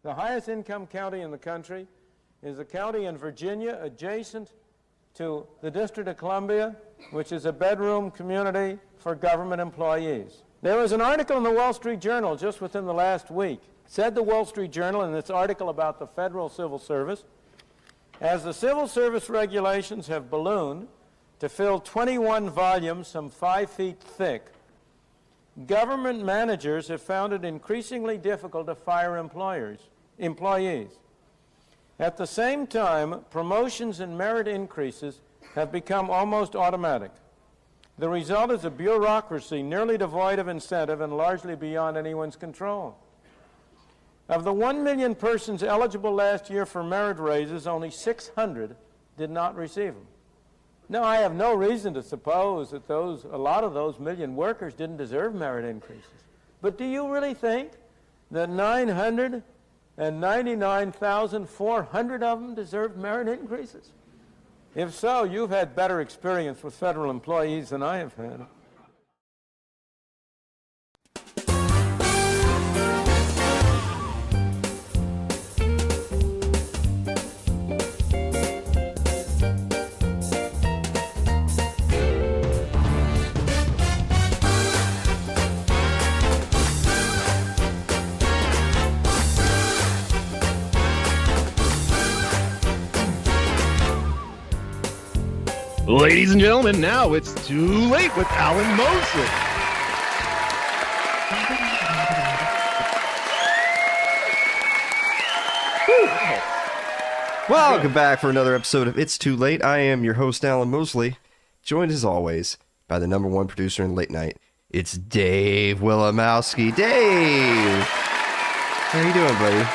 The highest income county in the country is a county in Virginia adjacent to the District of Columbia, which is a bedroom community for government employees. There was an article in the Wall Street Journal just within the last week. Said the Wall Street Journal in its article about the federal civil service, as the civil service regulations have ballooned to fill 21 volumes some 5 feet thick, government managers have found it increasingly difficult to fire employees. At the same time, promotions and merit increases have become almost automatic. The result is a bureaucracy nearly devoid of incentive and largely beyond anyone's control. Of the 1 million persons eligible last year for merit raises, only 600 did not receive them. Now, I have no reason to suppose that a lot of those million workers didn't deserve merit increases. But do you really think that 999,400 of them deserved merit increases? If so, you've had better experience with federal employees than I have had. Ladies and gentlemen, now it's Too Late with Alan Mosley. Welcome back for another episode of It's Too Late. I am your host, Alan Mosley, joined as always by the #1 producer in late night. It's Dave Willimowski. Dave! How you doing, buddy?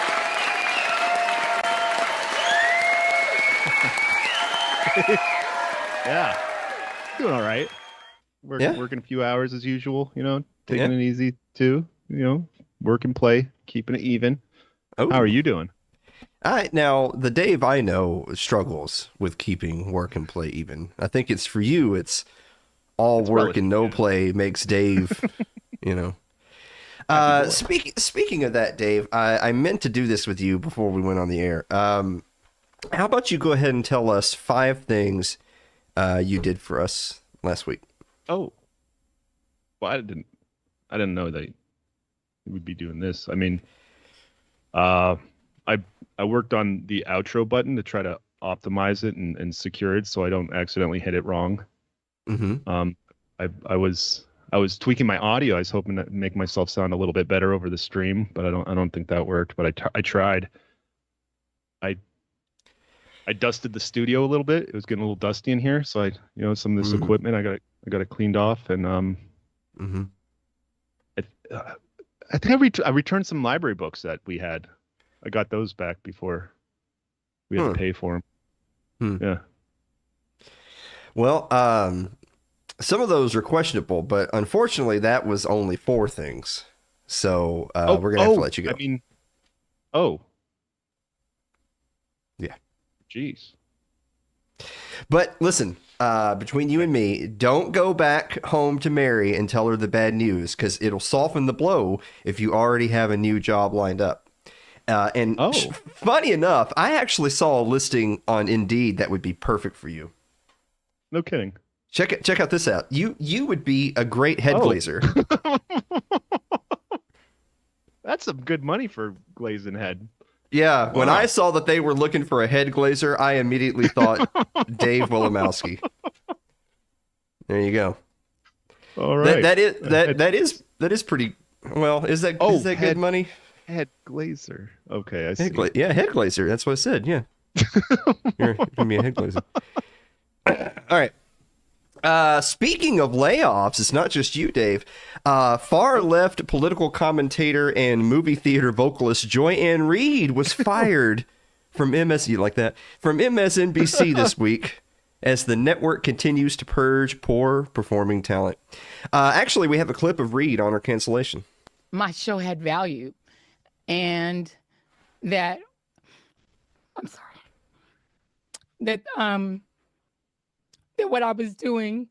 Yeah, doing all right. Working a few hours as usual, taking it easy too, work and play, keeping it even. Oh. How are you doing? Now, the Dave I know struggles with keeping work and play even. I think it's for you, it's work and no play makes Dave, Speaking of that, Dave, I meant to do this with you before we went on the air. How about you go ahead and tell us 5 things you did for us last week? Oh, well, I didn't know that we'd be doing this. I mean, I worked on the outro button to try to optimize it and secure it so I don't accidentally hit it wrong. Mm-hmm. I was tweaking my audio. I was hoping to make myself sound a little bit better over the stream, but I don't think that worked. But I tried. I dusted the studio a little bit. It was getting a little dusty in here, so some of this equipment I got it cleaned off, and I think I returned some library books that we had. I got those back before we had to pay for them. Yeah. Well, some of those are questionable, but unfortunately, that was only 4 things. So we're gonna have to let you go. I mean, yeah. Jeez. But listen, between you and me, don't go back home to Mary and tell her the bad news, because it'll soften the blow if you already have a new job lined up. Funny enough, I actually saw a listing on Indeed that would be perfect for you. No kidding. Check out this out. You would be a great head glazer. That's some good money for glazing head. Yeah, wow. When I saw that they were looking for a head glazer, I immediately thought Dave Willimowski. There you go. All right. That is pretty well. Is that good money? Head glazer. Okay, I see. Head glazer. That's what I said. Yeah. You're gonna be a head glazer. All right. Speaking of layoffs, it's not just you, Dave. Far left political commentator and movie theater vocalist Joy Ann Reid was fired from MSNBC this week as the network continues to purge poor performing talent. Actually, we have a clip of Reid on her cancellation. My show had value, and that what I was doing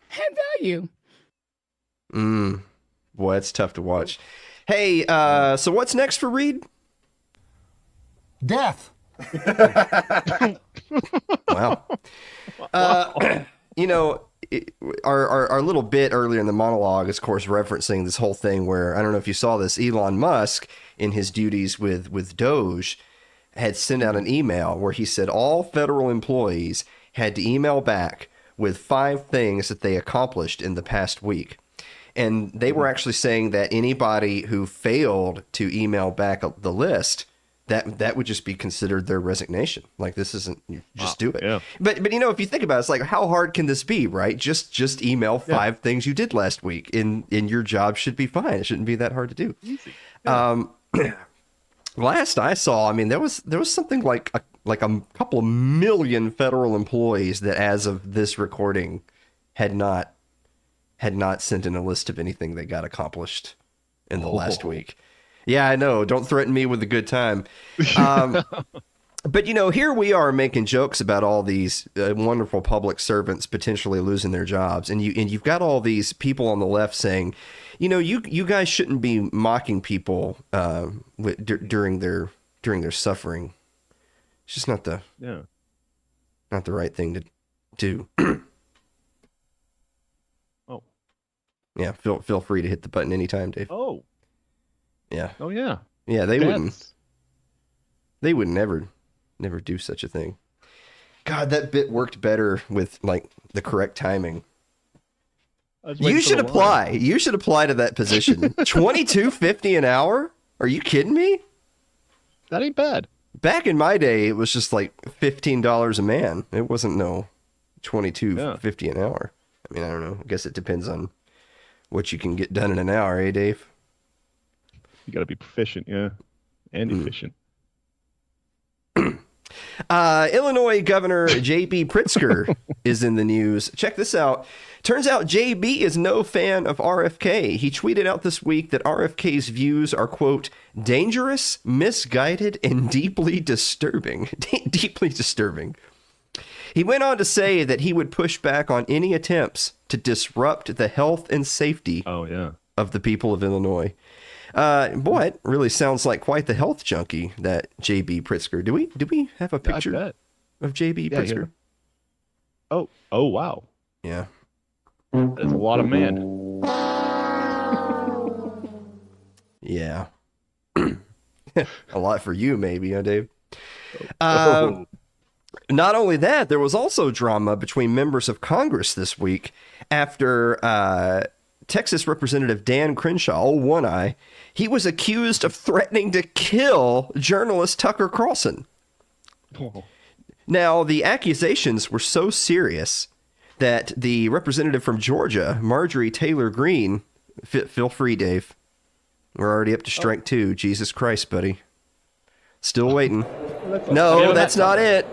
had value. Boy, it's tough to watch. Hey, so what's next for Reid? Death. Wow. You know, our little bit earlier in the monologue is, of course, referencing this whole thing where, I don't know if you saw this, Elon Musk, in his duties with Doge, had sent out an email where he said all federal employees had to email back with 5 things that they accomplished in the past week. And they were actually saying that anybody who failed to email back the list, that would just be considered their resignation. Like, this isn't, you just do it. Yeah. But you know, if you think about it, it's like, how hard can this be, right? Just email 5 things you did last week, and your job should be fine. It shouldn't be that hard to do. Easy. Yeah. Last I saw, I mean, there was something like a couple of million federal employees that, as of this recording, had not sent in a list of anything they got accomplished in the last week. Yeah, I know. Don't threaten me with a good time. But, you know, here we are making jokes about all these wonderful public servants potentially losing their jobs. And you've got all these people on the left saying, you know, you guys shouldn't be mocking people during their suffering. It's just not the right thing to do. Oh. Yeah, feel free to hit the button anytime, Dave. Oh. Yeah. Oh, yeah. Yeah, they wouldn't never do such a thing. God, that bit worked better with, like, the correct timing. You should apply. You should apply to that position. $22.50 an hour? Are you kidding me? That ain't bad. Back in my day, it was just like $15 a man. It wasn't no $22.50 an hour. I mean, I don't know. I guess it depends on what you can get done in an hour, eh, Dave? You got to be proficient, yeah, and efficient. Illinois Governor J.B. Pritzker is in the news. Check this out. Turns out J.B. is no fan of RFK. He tweeted out this week that RFK's views are, quote, dangerous, misguided, and deeply disturbing. Deeply disturbing. He went on to say that he would push back on any attempts to disrupt the health and safety of the people of Illinois. Boy, it really sounds like quite the health junkie, that J.B. Pritzker. Do we have a picture of J.B. Pritzker? Oh, wow. Yeah. That's a lot of man. Yeah. A lot for you, maybe, huh, Dave? Not only that, there was also drama between members of Congress this week after Texas Representative Dan Crenshaw, old One Eye, he was accused of threatening to kill journalist Tucker Carlson. Oh. Now, the accusations were so serious that the representative from Georgia, Marjorie Taylor Greene, feel free, Dave. We're already up to strike 2. Jesus Christ, buddy. Still waiting. No, that's not it.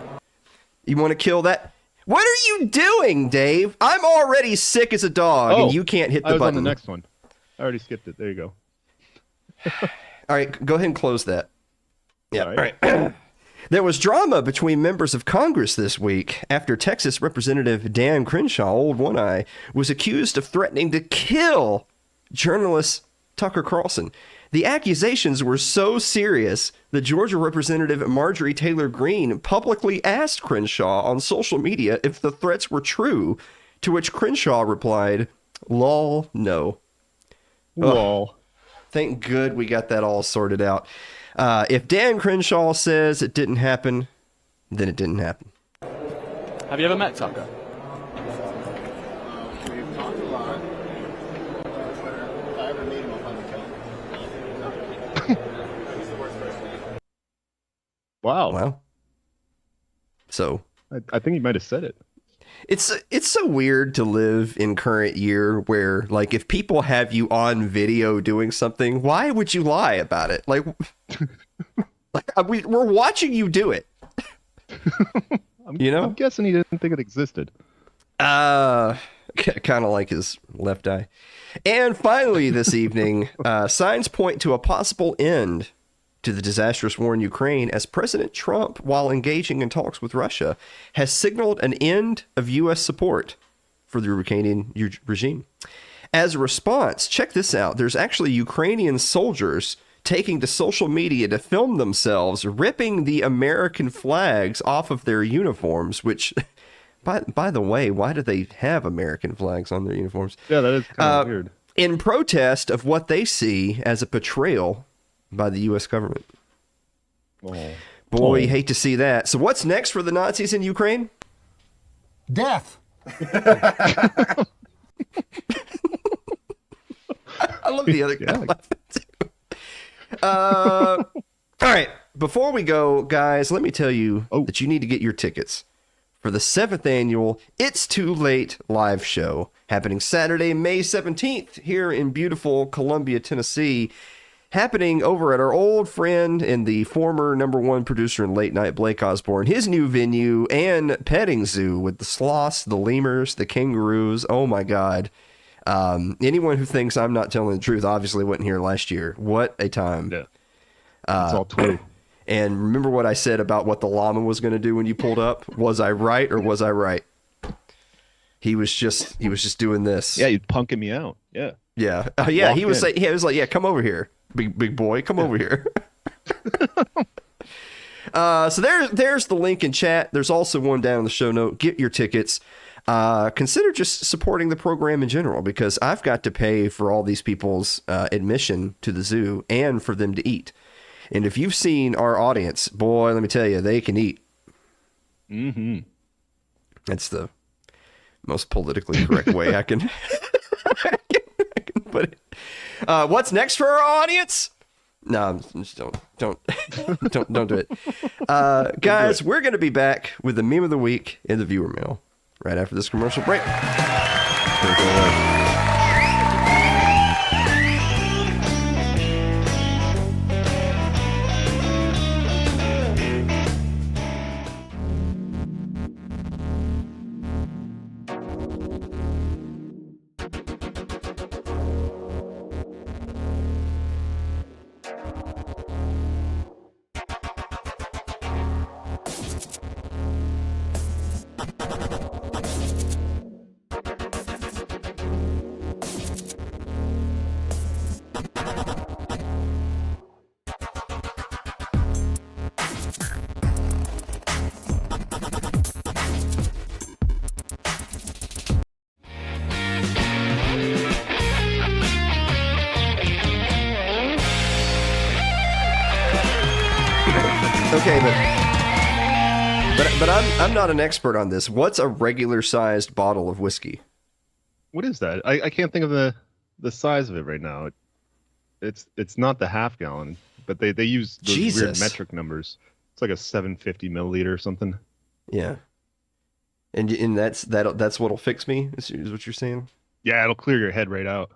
You want to kill that? What are you doing, Dave? I'm already sick as a dog, and you can't hit the button. I was on the next one. I already skipped it. There you go. All right, go ahead and close that. Yeah, all right. There was drama between members of Congress this week after Texas Representative Dan Crenshaw, old One Eye, was accused of threatening to kill journalist Tucker Carlson. The accusations were so serious that Georgia Representative Marjorie Taylor Greene publicly asked Crenshaw on social media if the threats were true, to which Crenshaw replied, "Lol, no." Lol. Thank good we got that all sorted out. If Dan Crenshaw says it didn't happen, then it didn't happen. Have you ever met Tucker? We've talked a lot. If I ever meet him, I'll probably kill him. He's the worst person. Wow. So I think he might have said it. It's so weird to live in current year where, like, if people have you on video doing something, why would you lie about it? Like we're watching you do it. I'm guessing he didn't think it existed. Kind of like his left eye. And finally this evening, signs point to a possible end to the disastrous war in Ukraine as President Trump, while engaging in talks with Russia, has signaled an end of U.S. support for the Ukrainian regime. As a response, check this out. There's actually Ukrainian soldiers taking to social media to film themselves ripping the American flags off of their uniforms, which, by the way, why do they have American flags on their uniforms? Yeah, that is kind of weird. In protest of what they see as a betrayal by the U.S. government. Oh. Boy, you hate to see that. So what's next for the Nazis in Ukraine? Death. I love the other guy. All right. Before we go, guys, let me tell you that you need to get your tickets for the 7th annual It's Too Late live show happening Saturday, May 17th here in beautiful Columbia, Tennessee. Happening over at our old friend and the former #1 producer in late night, Blake Osborne, his new venue and petting zoo with the sloths, the lemurs, the kangaroos. Oh my God. Anyone who thinks I'm not telling the truth obviously wasn't here last year. What a time. Yeah. It's all true. And remember what I said about what the llama was going to do when you pulled up? Was I right or was I right? He was just doing this. Yeah, you'd punking me out. Yeah. Yeah. Yeah. He was like, yeah, come over here. Big boy, come over here. So there's the link in chat. There's also one down in the show note. Get your tickets. Consider just supporting the program in general, because I've got to pay for all these people's admission to the zoo and for them to eat. And if you've seen our audience, boy, let me tell you, they can eat. Mm-hmm. That's the most politically correct way I can put it. What's next for our audience? No, just don't do it. Guys, we're going to be back with the meme of the week in the viewer mail right after this commercial break. Okay, but I'm not an expert on this. What's a regular sized bottle of whiskey? What is that? I can't think of the size of it right now. It's not the half gallon, but they use those weird metric numbers. It's like a 750 milliliter or something. Yeah. And that's what'll fix me, is what you're saying? Yeah, it'll clear your head right out.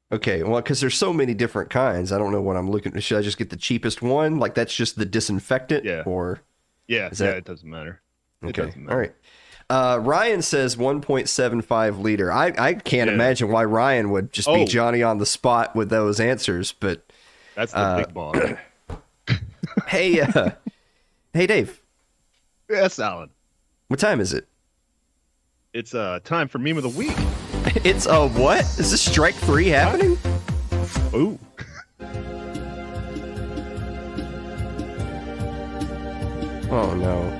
Okay, well, because there's so many different kinds, I don't know what I'm looking at. Should I just get the cheapest one? Like, that's just the disinfectant? Yeah. Or yeah, it doesn't matter. Okay, It doesn't matter. All right. Ryan says 1.75 liter. I can't imagine why Ryan would just be Johnny on the spot with those answers, but... That's the big ball. Hey, Dave. Yes, Alan. What time is it? It's time for meme of the week. It's what? Is this strike 3 happening? Ooh. Oh no.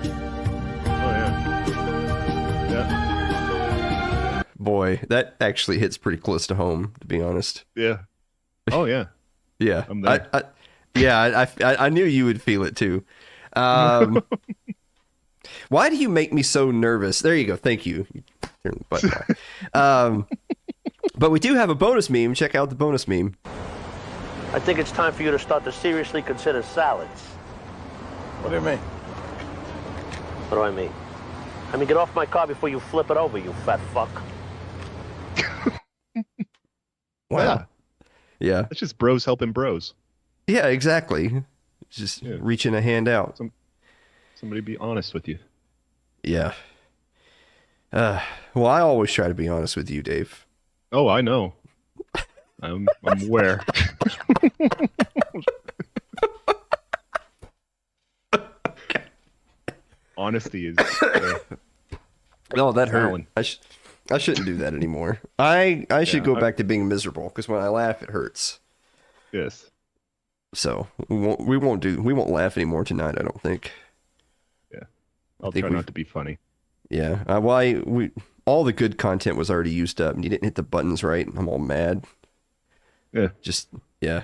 Oh yeah. Yeah. Boy, that actually hits pretty close to home, to be honest. Yeah. Oh yeah. Yeah. I'm there. I knew you would feel it too. Why do you make me so nervous? There you go. Thank you. Turn the button off. But we do have a bonus meme. Check out the bonus meme. I think it's time for you to start to seriously consider salads. What do you mean? What do I mean? I mean, get off my car before you flip it over, you fat fuck. Wow. Yeah. That's just bros helping bros. Yeah, exactly. Just reaching a hand out. Somebody be honest with you. Yeah. Well, I always try to be honest with you, Dave. Oh, I know. I'm aware. Honesty is. Oh, that hurt. I shouldn't do that anymore. I should go back to being miserable, because when I laugh, it hurts. Yes. So we won't laugh anymore tonight, I don't think. Yeah. I'll try not to be funny. Yeah. All the good content was already used up and you didn't hit the buttons right. I'm all mad. Yeah. Yeah.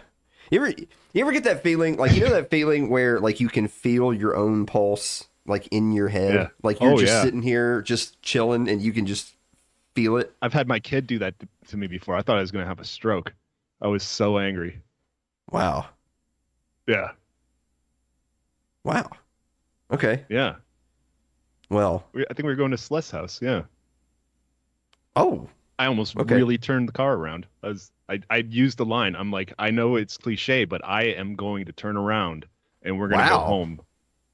You ever get that feeling, like, you know that feeling where like you can feel your own pulse like in your head? Yeah. Like you're sitting here just chilling and you can just feel it. I've had my kid do that to me before. I thought I was going to have a stroke. I was so angry. Wow. Yeah. Wow. Okay. Yeah. Well, I think we were going to Celeste's house. Yeah. Oh. I almost really turned the car around. I used the line. I'm like, I know it's cliche, but I am going to turn around and we're going to go home.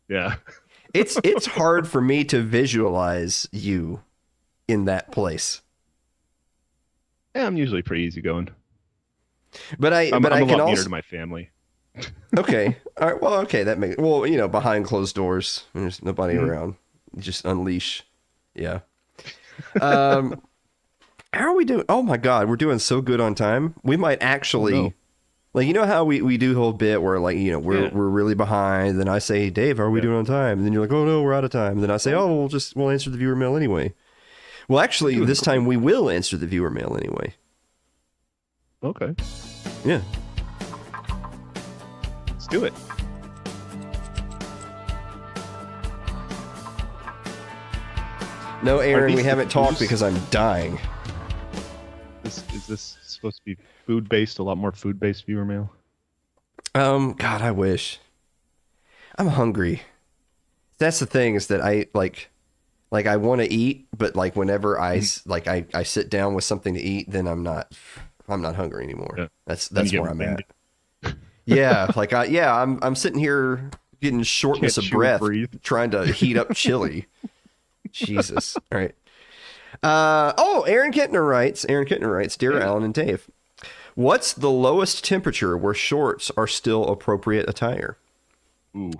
Yeah. It's hard for me to visualize you in that place. Yeah, I'm usually pretty easygoing. But I can also neater to my family. Okay. All right. Well, okay. That makes, behind closed doors, there's nobody around. You just unleash. Yeah. How are we doing? Oh my God, we're doing so good on time. We might actually, like, you know how we do the whole bit where, like, we're really behind. Then I say, Dave, how are we doing on time? And then you're like, oh no, we're out of time. And then I say, oh, we'll answer the viewer mail anyway. Well, actually, this time we will answer the viewer mail anyway. Okay. Yeah. Let's do it. No, Aaron, we haven't talked because I'm dying. Is this supposed to be food-based? A lot more food-based viewer mail? God, I wish. I'm hungry. That's the thing, is that I I want to eat, but like whenever I sit down with something to eat, then I'm not hungry anymore. Yeah. That's where I'm at. Yeah, I'm sitting here getting shortness of breath, trying to heat up chili. Jesus. All right. Aaron Kittner writes, Dear Alan and Dave, what's the lowest temperature where shorts are still appropriate attire? Ooh.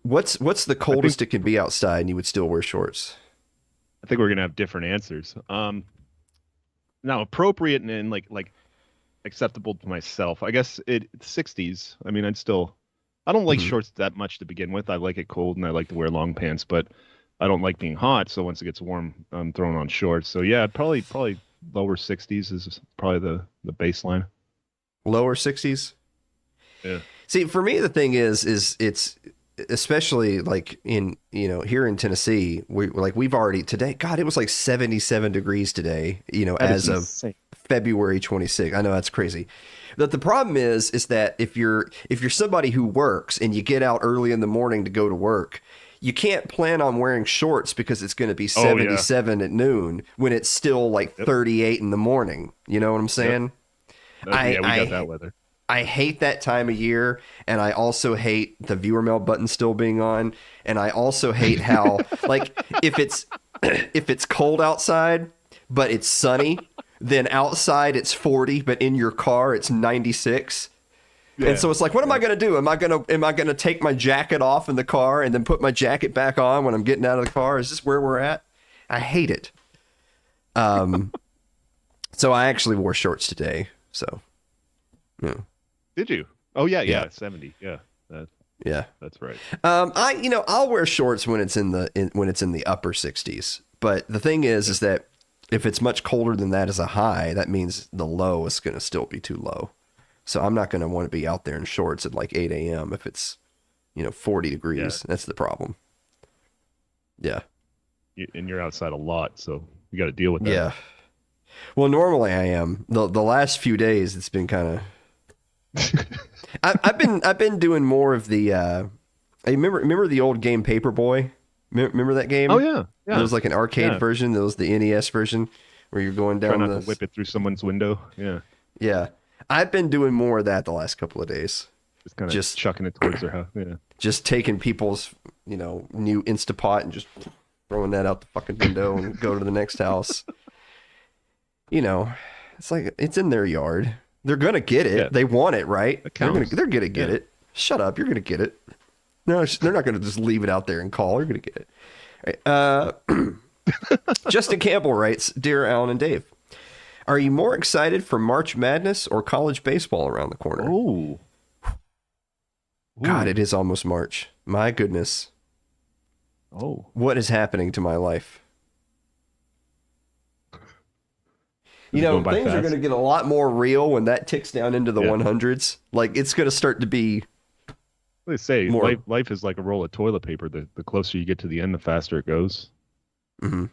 What's the coldest it can be outside and you would still wear shorts? I think we're gonna have different answers. Now appropriate and like acceptable to myself. I guess it's 60s. I mean, I don't like shorts that much to begin with. I like it cold and I like to wear long pants, but I don't like being hot. So once it gets warm, I'm throwing on shorts. So yeah, probably lower 60s is probably the baseline. Lower 60s. Yeah. See, for me, the thing is it's especially like in, here in Tennessee, we've already today, God, it was like 77 degrees today, as of February 26th. I know that's crazy. But the problem is that if you're somebody who works and you get out early in the morning to go to work, you can't plan on wearing shorts because it's going to be 77 at noon when it's still like 38 in the morning. You know what I'm saying? Yep. We got that weather. I hate that time of year, and I also hate the viewer mail button still being on, and I also hate how like if it's cold outside but it's sunny, then outside it's 40 but in your car it's 96. Yeah. And so it's like, what am I going to do? Am I going to take my jacket off in the car and then put my jacket back on when I'm getting out of the car? Is this where we're at? I hate it. So I actually wore shorts today. So, yeah. Did you? Oh yeah. 70. Yeah. That's right. I'll wear shorts when it's in the upper 60s. But the thing is that if it's much colder than that as a high, that means the low is going to still be too low. So I'm not going to want to be out there in shorts at like 8 a.m. if it's, 40 degrees. Yeah. That's the problem. Yeah. And you're outside a lot, so you got to deal with that. Yeah. Well, normally I am. The last few days, it's been kind of. I've been doing more of the. I remember the old game Paperboy. Remember that game? Oh yeah. There was like an arcade version. There was the NES version where you're going down. Try not to whip it through someone's window. Yeah. Yeah. I've been doing more of that the last couple of days. Just kind of chucking it towards their house. Yeah. Just taking people's, new Instapot and just throwing that out the fucking window and go to the next house. It's like, it's in their yard. They're going to get it. Yeah. They want it, right? They're going to get it. Shut up. You're going to get it. No, they're not going to just leave it out there and call. They're going to get it. Right. Justin Campbell writes, Dear Alan and Dave, are you more excited for March Madness or college baseball around the corner? Oh, God, it is almost March. My goodness. Oh. What is happening to my life? Is it going by Things are fast? going to get a lot more real when that ticks down into the 100s. Like, it's going to start to be... They say more. life is like a roll of toilet paper. The closer you get to the end, the faster it goes. Mm-hmm.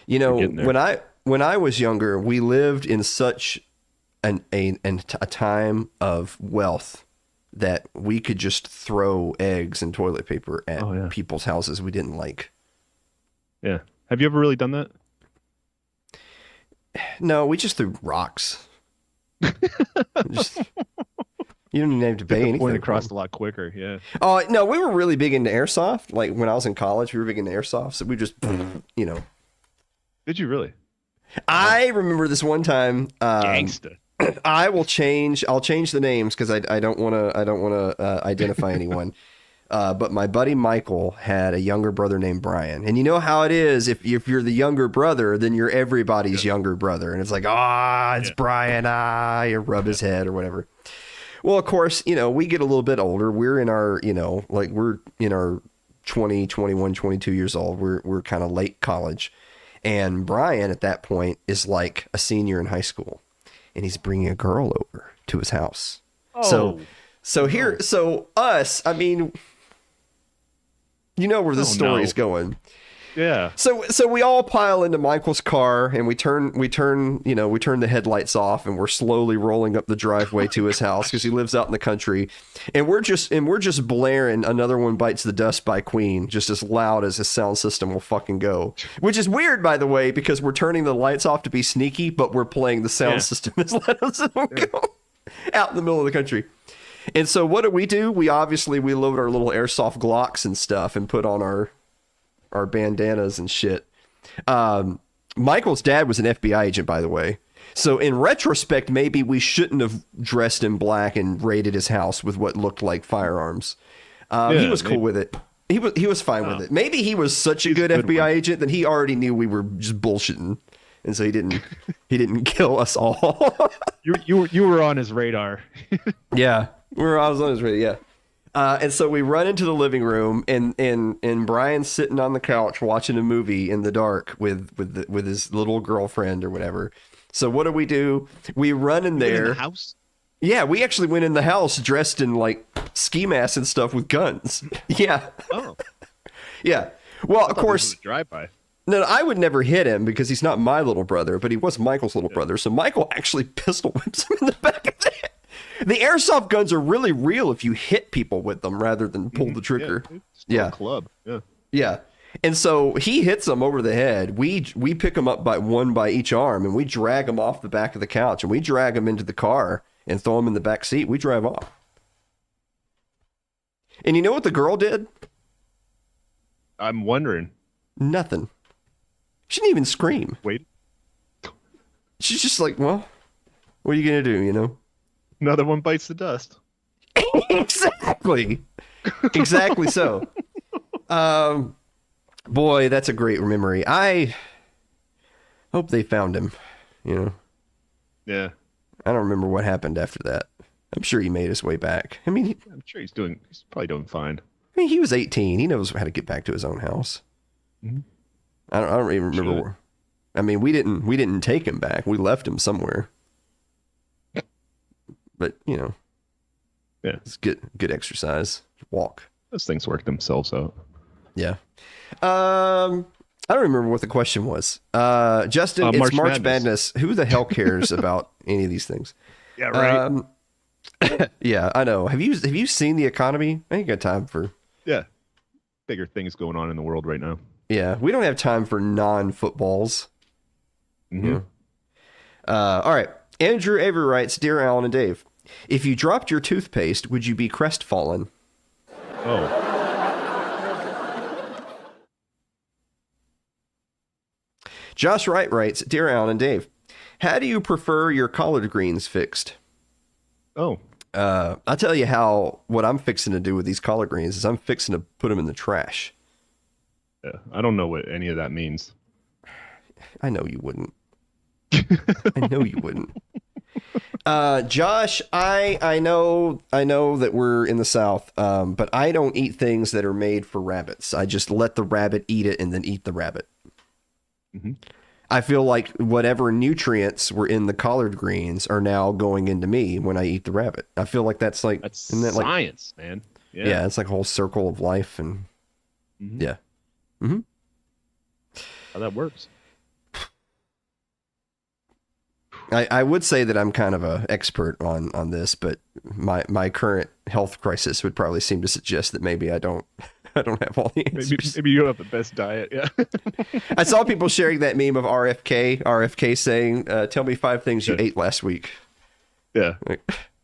You're getting there. When I was younger, we lived in such a time of wealth that we could just throw eggs and toilet paper at people's houses we didn't like. Yeah. Have you ever really done that? No, we just threw rocks. You don't even have to pay anything. Point across a lot quicker. Yeah. Oh, no, we were really big into airsoft. Like when I was in college, we were big into airsoft. So we just, Did you really? I remember this one time. Gangsta. I'll change the names because I don't want to identify anyone. But my buddy Michael had a younger brother named Brian, and you know how it is. If you're the younger brother, then you're everybody's younger brother, and it's like, it's Brian. You rub his head or whatever. Well, of course, we get a little bit older. We're in our, we're in our 20, 21, 22 years old. We're kind of late college, and Brian at that point is like a senior in high school. And he's bringing a girl over to his house. So us, I mean, you know where this story's going. Yeah. So we all pile into Michael's car and we turn the headlights off and we're slowly rolling up the driveway to his house because he lives out in the country. And we're just blaring Another One Bites the Dust by Queen just as loud as his sound system will fucking go. Which is weird, by the way, because we're turning the lights off to be sneaky, but we're playing the sound system as loud as it will go out in the middle of the country. And so what do? We load our little airsoft Glocks and stuff and put on our bandanas and shit. Michael's dad was an FBI agent, by the way. So in retrospect, maybe we shouldn't have dressed in black and raided his house with what looked like firearms. He was cool with it. He was fine with it. Maybe he was such a good FBI agent that he already knew we were just bullshitting, and so he didn't kill us all. You were on his radar. Yeah, I was on his radar. Yeah. And so we run into the living room, and Brian's sitting on the couch watching a movie in the dark with his little girlfriend or whatever. So what do? We run in there. In the house? Yeah, we actually went in the house dressed in like ski masks and stuff with guns. Yeah. Oh. Yeah. Well, of course. Drive-by. No, I would never hit him because he's not my little brother, but he was Michael's little brother. So Michael actually pistol whips him in the back of the head. The airsoft guns are really real if you hit people with them rather than pull the trigger. Yeah. Club. Yeah. Yeah. And so he hits them over the head. We pick him up one by each arm and we drag him off the back of the couch and we drag him into the car and throw him in the back seat. We drive off. And you know what the girl did? I'm wondering. Nothing. She didn't even scream. Wait. She's just like, well, what are you going to do, you know? Another one bites the dust. Exactly. Exactly so. Boy, that's a great memory. I hope they found him, you know? Yeah. I don't remember what happened after that. I'm sure he made his way back. I mean, I'm sure he's probably doing fine. I mean, he was 18. He knows how to get back to his own house. Mm-hmm. I don't even remember where. I mean, we didn't take him back. We left him somewhere. But, you know. Yeah. It's good exercise. Walk. Those things work themselves out. Yeah. I don't remember what the question was. Justin, it's March Madness. Who the hell cares about any of these things? Yeah, right. Yeah, I know. Have you seen the economy? I ain't got time for. Yeah. Bigger things going on in the world right now. Yeah, we don't have time for non-footballs. Mm-hmm. Yeah. All right. Andrew Avery writes, Dear Alan and Dave, if you dropped your toothpaste, would you be crestfallen? Oh. Josh Wright writes, Dear Alan and Dave, how do you prefer your collard greens fixed? Oh. I'll tell you what I'm fixing to do with these collard greens is I'm fixing to put them in the trash. Yeah, I don't know what any of that means. I know you wouldn't. I know you wouldn't. Josh, I know that we're in the South, but I don't eat things that are made for rabbits. I just let the rabbit eat it and then eat the rabbit. Mm-hmm. I feel like whatever nutrients were in the collard greens are now going into me when I eat the rabbit. I feel like that's like isn't that science, man. Yeah, it's like a whole circle of life, and yeah. Mm-hmm. How that works. I would say that I'm kind of an expert on this, but my current health crisis would probably seem to suggest that maybe I don't have all the answers. Maybe you don't have the best diet. Yeah. I saw people sharing that meme of RFK saying, "Tell me 5 things you ate last week." Yeah.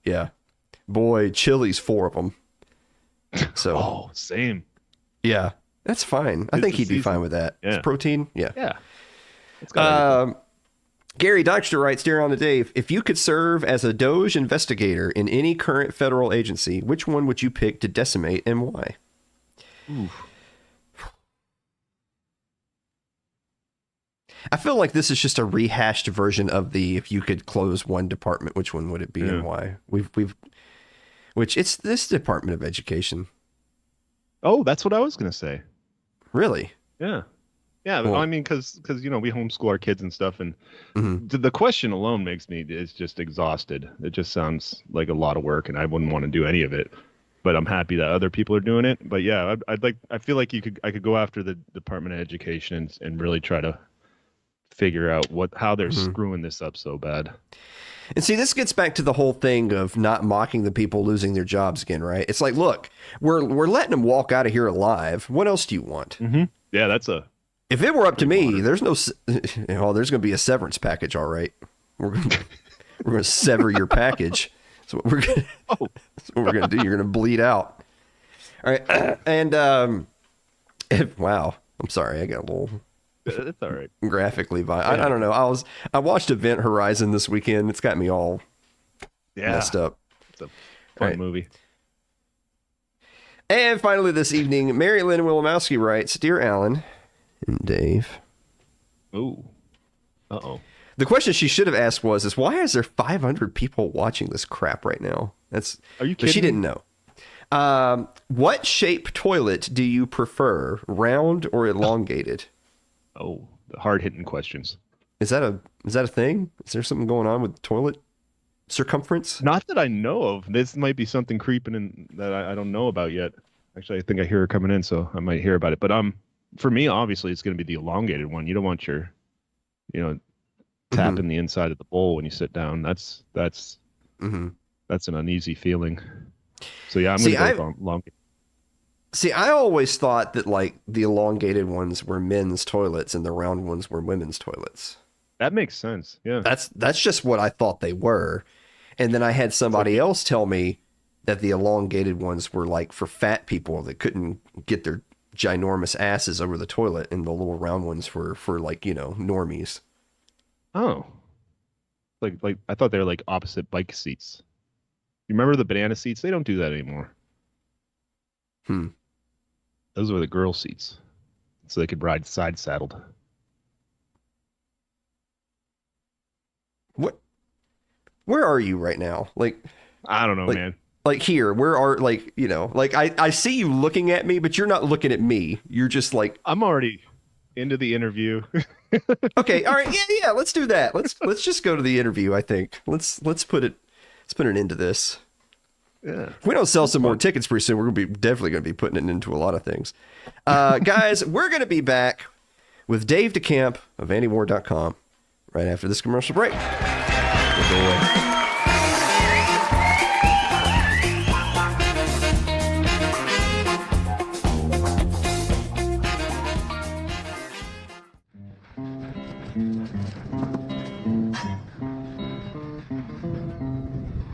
Yeah. Boy, chili's 4 of them. So. Same. Yeah, that's fine. I think he'd be fine with that. Yeah. It's protein. Yeah. Yeah. Gary Dykstra writes, "Dear on to Dave, if you could serve as a Doge investigator in any current federal agency, which one would you pick to decimate and why?" Oof. I feel like this is just a rehashed version of the if you could close one department, which one would it be and why? Which it's this Department of Education. Oh, that's what I was gonna say. Really? Yeah. Yeah, Well, I mean, because we homeschool our kids and stuff, and the question alone makes me is just exhausted. It just sounds like a lot of work, and I wouldn't want to do any of it. But I'm happy that other people are doing it. But yeah, I feel like I could go after the Department of Education and really try to figure out how they're screwing this up so bad. And see, this gets back to the whole thing of not mocking the people losing their jobs again, right? It's like, look, we're letting them walk out of here alive. What else do you want? Mm-hmm. Yeah, if it were up to me, there's no, there's going to be a severance package. All right. We're going to sever your package. That's what we're going to do. You're going to bleed out. All right. And, wow. I'm sorry. I got a little. It's all right. Graphically violent. I don't know. I watched Event Horizon this weekend. It's got me all messed up. It's a fun movie. And finally this evening, Mary Lynn Wilimowski writes, "Dear Alan and Dave." Ooh. Uh-oh. The question she should have asked is why is there 500 people watching this crap right now? Are you kidding? But she didn't know. What shape toilet do you prefer, round or elongated? Oh, the hard-hitting questions. Is that a thing? Is there something going on with toilet circumference? Not that I know of. This might be something creeping in that I don't know about yet. Actually, I think I hear her coming in, so I might hear about it. But for me, obviously, it's going to be the elongated one. You don't want your, tapping the inside of the bowl when you sit down. That's an uneasy feeling. So yeah, I'm going to go elongated. See, I always thought that like the elongated ones were men's toilets and the round ones were women's toilets. That makes sense. Yeah. That's just what I thought they were. And then I had somebody else tell me that the elongated ones were like for fat people that couldn't get their ginormous asses over the toilet, and the little round ones were for like, normies. Oh. Like I thought they were like opposite bike seats. You remember the banana seats? They don't do that anymore. Those were the girl seats, so they could ride side saddled. What? Where are you right now? Like, I don't know, man. Like here, where are I see you looking at me, but you're not looking at me. You're just like, I'm already into the interview. Okay, all right, yeah, let's do that. Let's just go to the interview. I think let's put an end to this. Yeah. If we don't sell some more tickets pretty soon, we're definitely going to be putting it into a lot of things. Guys, we're going to be back with Dave DeCamp of AndyWar.com right after this commercial break. Don't go away.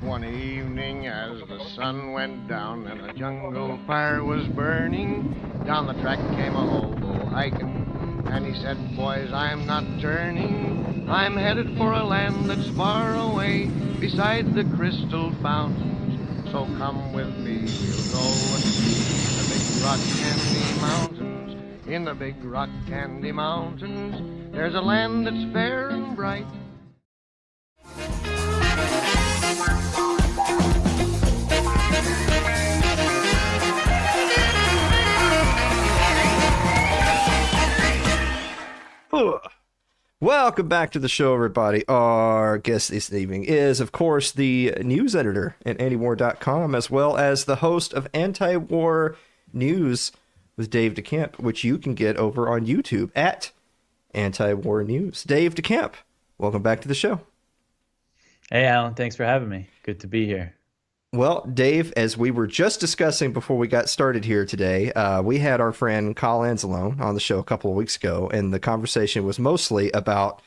One evening as the sun went down and a jungle fire was burning, down the track came a hobo hiking, and he said, "Boys, I'm not turning. I'm headed for a land that's far away, beside the crystal fountains. So come with me, we'll go and see the big rock candy mountains. In the big rock candy mountains, there's a land that's fair and bright." Welcome back to the show, everybody. Our guest this evening is, of course, the news editor at antiwar.com, as well as the host of Anti-War News with Dave DeCamp, which you can get over on YouTube at Anti-War News. Dave DeCamp, welcome back to the show. Hey, Alan. Thanks for having me. Good to be here. Well, Dave, as we were just discussing before we got started here today, we had our friend Kyle Anzalone on the show a couple of weeks ago, and the conversation was mostly about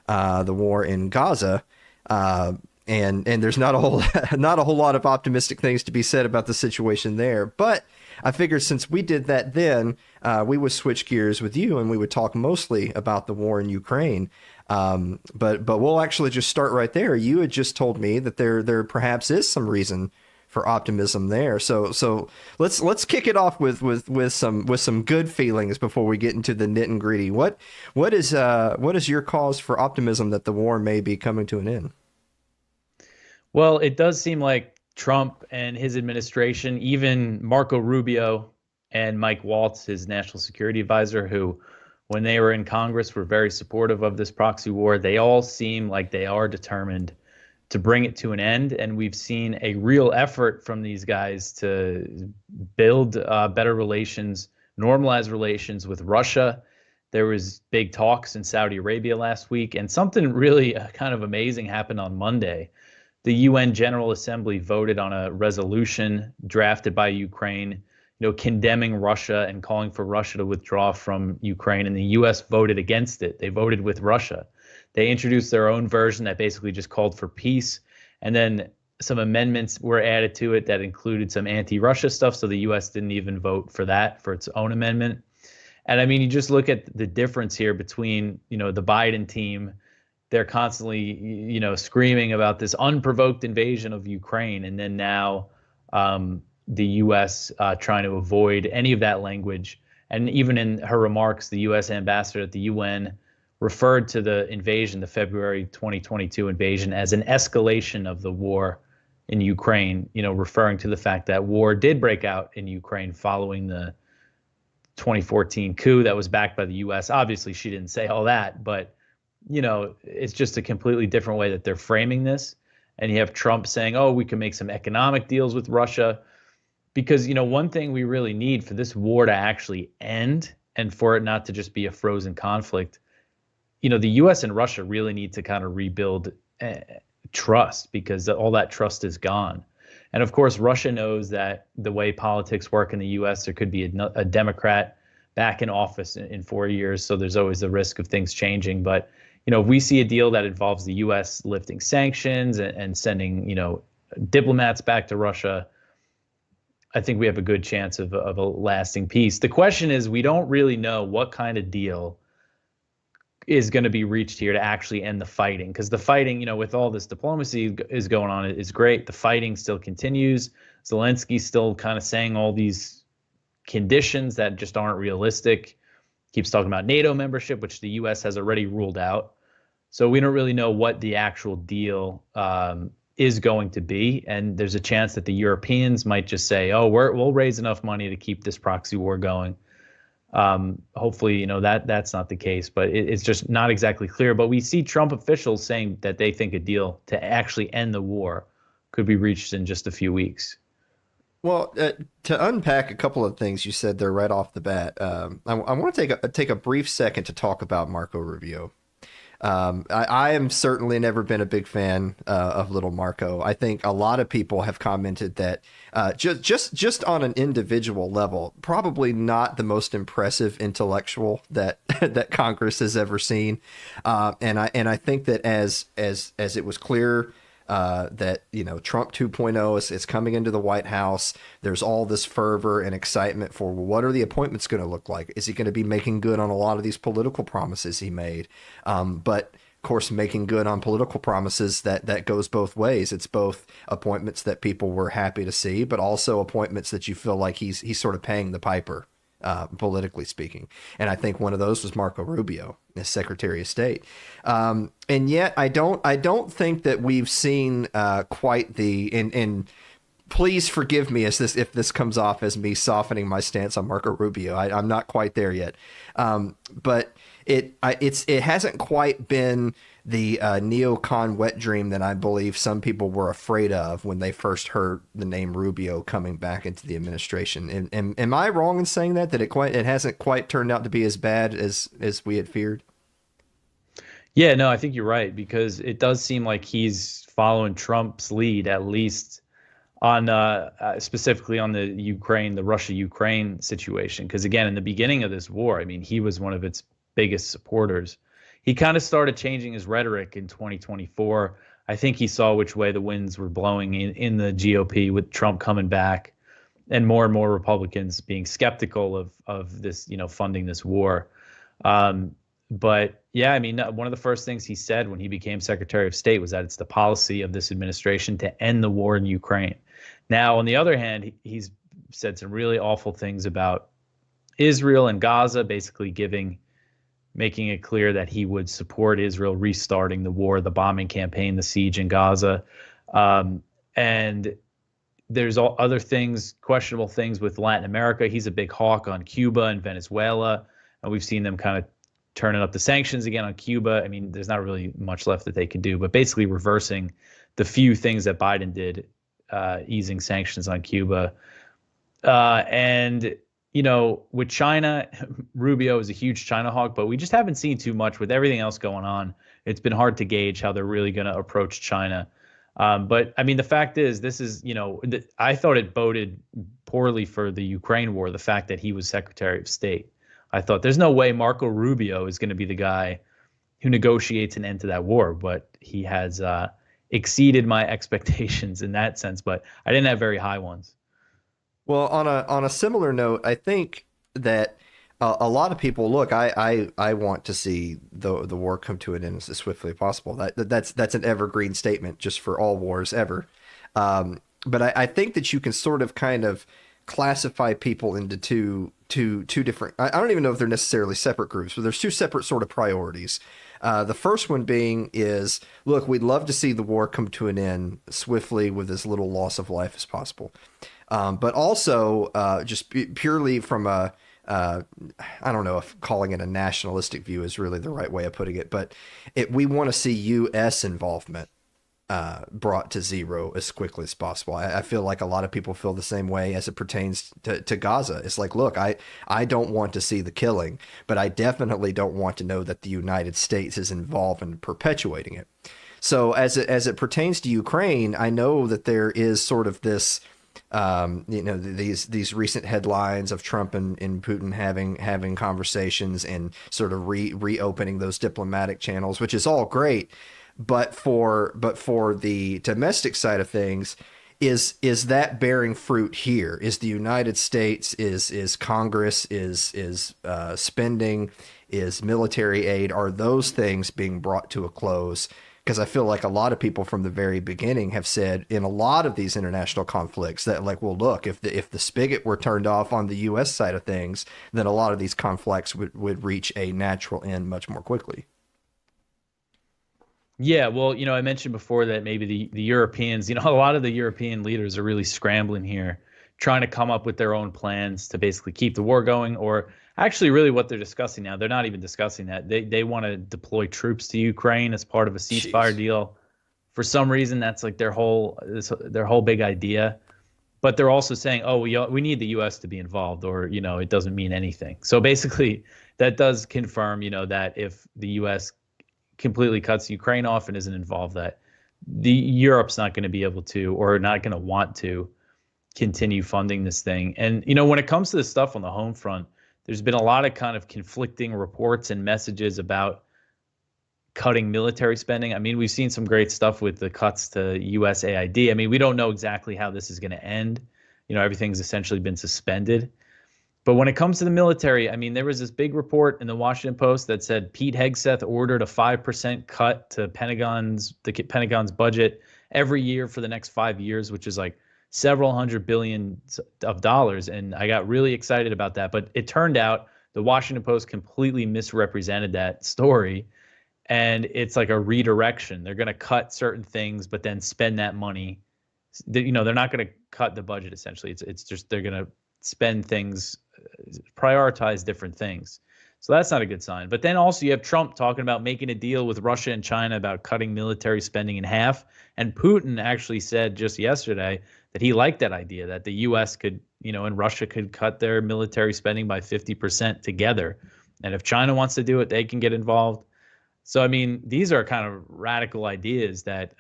the war in Gaza, and there's not a whole lot of optimistic things to be said about the situation there. But I figured since we did that then, we would switch gears with you, and we would talk mostly about the war in Ukraine. But we'll actually just start right there. You had just told me that there perhaps is some reason for optimism there. So let's kick it off with some good feelings before we get into the nit and gritty. What is your cause for optimism that the war may be coming to an end? Well, it does seem like Trump and his administration, even Marco Rubio and Mike Waltz, his national security advisor, who when they were in Congress were very supportive of this proxy war, they all seem like they are determined to bring it to an end. And we've seen a real effort from these guys to build better relations, normalize relations with Russia. There was big talks in Saudi Arabia last week, and something really kind of amazing happened on Monday. The UN General Assembly voted on a resolution drafted by Ukraine, condemning Russia and calling for Russia to withdraw from Ukraine, and the U.S. voted against it. They voted with Russia. They introduced their own version that basically just called for peace, and then some amendments were added to it that included some anti-Russia stuff, so the U.S. didn't even vote for that, for its own amendment. And I mean, you just look at the difference here between, the Biden team. They're constantly, screaming about this unprovoked invasion of Ukraine, and then now the U.S. Trying to avoid any of that language. And even in her remarks, the U.S. ambassador at the UN referred to the invasion, the February 2022 invasion, as an escalation of the war in Ukraine, referring to the fact that war did break out in Ukraine following the 2014 coup that was backed by the U.S. Obviously, she didn't say all that, but, it's just a completely different way that they're framing this. And you have Trump saying, oh, we can make some economic deals with Russia. Because, one thing we really need for this war to actually end and for it not to just be a frozen conflict, the U.S. and Russia really need to kind of rebuild trust, because all that trust is gone. And of course, Russia knows that the way politics work in the U.S., there could be a Democrat back in office in 4 years. So there's always the risk of things changing. But, if we see a deal that involves the U.S. lifting sanctions and sending, diplomats back to Russia, I think we have a good chance of a lasting peace. The question is, we don't really know what kind of deal is going to be reached here to actually end the fighting, because the fighting, with all this diplomacy is going on, is great. The fighting still continues. Zelensky's still kind of saying all these conditions that just aren't realistic. Keeps talking about NATO membership, which the U.S. has already ruled out. So we don't really know what the actual deal is going to be, and there's a chance that the Europeans might just say, "Oh, we'll raise enough money to keep this proxy war going." Hopefully, that's not the case, but it's just not exactly clear. But we see Trump officials saying that they think a deal to actually end the war could be reached in just a few weeks. Well, to unpack a couple of things you said there right off the bat, I want to take a brief second to talk about Marco Rubio. I am certainly never been a big fan of little Marco. I think a lot of people have commented that just on an individual level, probably not the most impressive intellectual that that Congress has ever seen. And I think that as it was clear that Trump 2.0 is coming into the White House, there's all this fervor and excitement for, well, what are the appointments going to look like? Is he going to be making good on a lot of these political promises he made? But of course, making good on political promises, that goes both ways. It's both appointments that people were happy to see, but also appointments that you feel like he's sort of paying the piper, politically speaking. And I think one of those was Marco Rubio as Secretary of State. And yet I don't think that we've seen quite the, and please forgive me if this comes off as me softening my stance on Marco Rubio. I'm not quite there yet. But it hasn't quite been the neocon wet dream that I believe some people were afraid of when they first heard the name Rubio coming back into the administration. Am I wrong in saying that it hasn't quite turned out to be as bad as we had feared? Yeah, no, I think you're right, because it does seem like he's following Trump's lead, at least on specifically on the Russia-Ukraine situation. Because again, in the beginning of this war, I mean, he was one of its biggest supporters. He kind of started changing his rhetoric in 2024. I think he saw which way the winds were blowing in the GOP with Trump coming back, and more Republicans being skeptical of this, funding this war. But yeah, I mean, one of the first things he said when he became Secretary of State was that it's the policy of this administration to end the war in Ukraine. Now, on the other hand, he's said some really awful things about Israel and Gaza, basically making it clear that he would support Israel restarting the war, the bombing campaign, the siege in Gaza. And there's all other things, questionable things with Latin America. He's a big hawk on Cuba and Venezuela, and we've seen them kind of turning up the sanctions again on Cuba. I mean, there's not really much left that they can do, but basically reversing the few things that Biden did, easing sanctions on Cuba. And, with China, Rubio is a huge China hawk, but we just haven't seen too much with everything else going on. It's been hard to gauge how they're really going to approach China. But I mean, the fact is, this is, I thought it boded poorly for the Ukraine war, the fact that he was Secretary of State. I thought there's no way Marco Rubio is going to be the guy who negotiates an end to that war, but he has exceeded my expectations in that sense, but I didn't have very high ones. Well, on a similar note, I think that a lot of people look. I want to see the war come to an end as swiftly as possible. That's an evergreen statement just for all wars ever. But I think that you can sort of kind of classify people into two different. I don't even know if they're necessarily separate groups, but there's two separate sort of priorities. The first one being is, look, we'd love to see the war come to an end swiftly with as little loss of life as possible. But also just purely from I don't know if calling it a nationalistic view is really the right way of putting it, but we want to see U.S. involvement brought to zero as quickly as possible. I feel like a lot of people feel the same way as it pertains to Gaza. It's like, look, I don't want to see the killing, but I definitely don't want to know that the United States is involved in perpetuating it. So as it pertains to Ukraine, I know that there is sort of this, these recent headlines of Trump and Putin having conversations and sort of reopening those diplomatic channels, which is all great. But for the domestic side of things, is that bearing fruit here? Is the United States, is Congress, is spending, is military aid, are those things being brought to a close? Because I feel like a lot of people from the very beginning have said in a lot of these international conflicts that, like, well, look, if the spigot were turned off on the U.S. side of things, then a lot of these conflicts would reach a natural end much more quickly. Yeah, well, I mentioned before that maybe the Europeans, a lot of the European leaders are really scrambling here, trying to come up with their own plans to basically keep the war going, or actually really what they're discussing now. They're not even discussing that. They want to deploy troops to Ukraine as part of a ceasefire deal. For some reason, that's like their whole big idea. But they're also saying, oh, we need the U.S. to be involved, or, it doesn't mean anything. So basically, that does confirm, that if the U.S. completely cuts Ukraine off and isn't involved, that Europe's not going to be able to, or not going to want to, continue funding this thing. And, when it comes to this stuff on the home front, there's been a lot of kind of conflicting reports and messages about cutting military spending. I mean, we've seen some great stuff with the cuts to USAID. I mean, we don't know exactly how this is going to end. Everything's essentially been suspended. But when it comes to the military, I mean, there was this big report in the Washington Post that said Pete Hegseth ordered a 5% cut to the Pentagon's budget every year for the next 5 years, which is like several $100 billion. And I got really excited about that. But it turned out the Washington Post completely misrepresented that story. And it's like a redirection. They're going to cut certain things, but then spend that money. They're not going to cut the budget, essentially. It's just they're going to spend things, prioritize different things. So that's not a good sign. But then also you have Trump talking about making a deal with Russia and China about cutting military spending in half. And Putin actually said just yesterday that he liked that idea, that the U.S. could, and Russia could cut their military spending by 50% together. And if China wants to do it, they can get involved. So, I mean, these are kind of radical ideas that,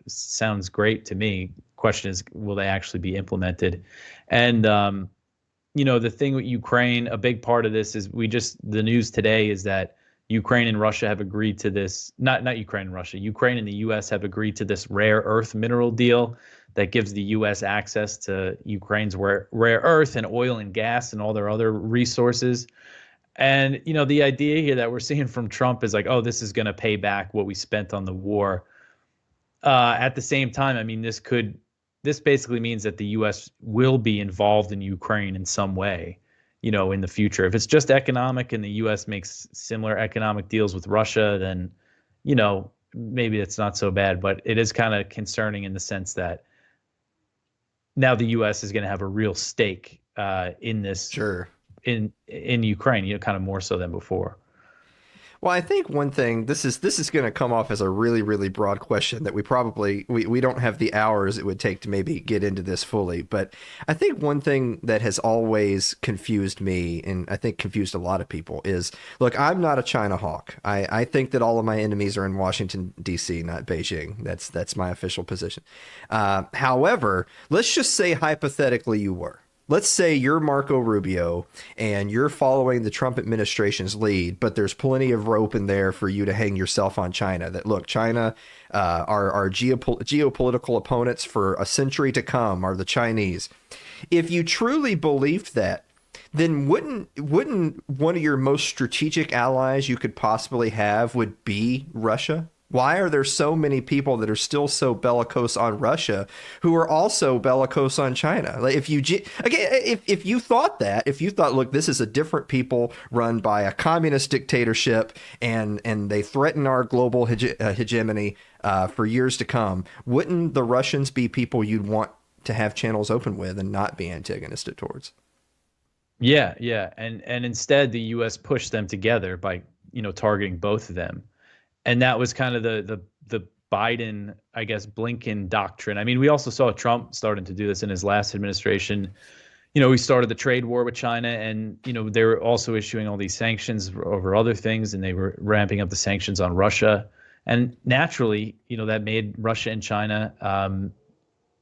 sounds great to me. Question is, will they actually be implemented? And, the thing with Ukraine, a big part of this is the news today is that Ukraine and Russia have agreed to this, not Ukraine and Russia, Ukraine and the U.S. have agreed to this rare earth mineral deal that gives the U.S. access to Ukraine's rare earth and oil and gas and all their other resources. And, the idea here that we're seeing from Trump is like, oh, this is going to pay back what we spent on the war. At the same time, this basically means that the U.S. will be involved in Ukraine in some way, in the future. If it's just economic and the U.S. makes similar economic deals with Russia, then, maybe it's not so bad. But it is kind of concerning in the sense that now the U.S. is going to have a real stake in this. Sure. In Ukraine, kind of more so than before. Well, I think one thing, this is going to come off as a really, really broad question that we don't have the hours it would take to maybe get into this fully. But I think one thing that has always confused me, and I think confused a lot of people, is, look, I'm not a China hawk. I think that all of my enemies are in Washington, D.C., not Beijing. That's my official position. However, let's just say hypothetically you were. Let's say you're Marco Rubio and you're following the Trump administration's lead, but there's plenty of rope in there for you to hang yourself on China. That, look, China, our geopolitical opponents for a century to come are the Chinese. If you truly believed that, then wouldn't one of your most strategic allies you could possibly have would be Russia? Why are there so many people that are still so bellicose on Russia who are also bellicose on China? Like, if you thought, look, this is a different people run by a communist dictatorship and they threaten our global hegemony for years to come, wouldn't the Russians be people you'd want to have channels open with and not be antagonistic towards? Yeah. And instead the U.S. pushed them together by, targeting both of them. And that was kind of the Biden, I guess, Blinken doctrine. I mean, we also saw Trump starting to do this in his last administration. He started the trade war with China, and, they were also issuing all these sanctions over other things, and they were ramping up the sanctions on Russia. And naturally, that made Russia and China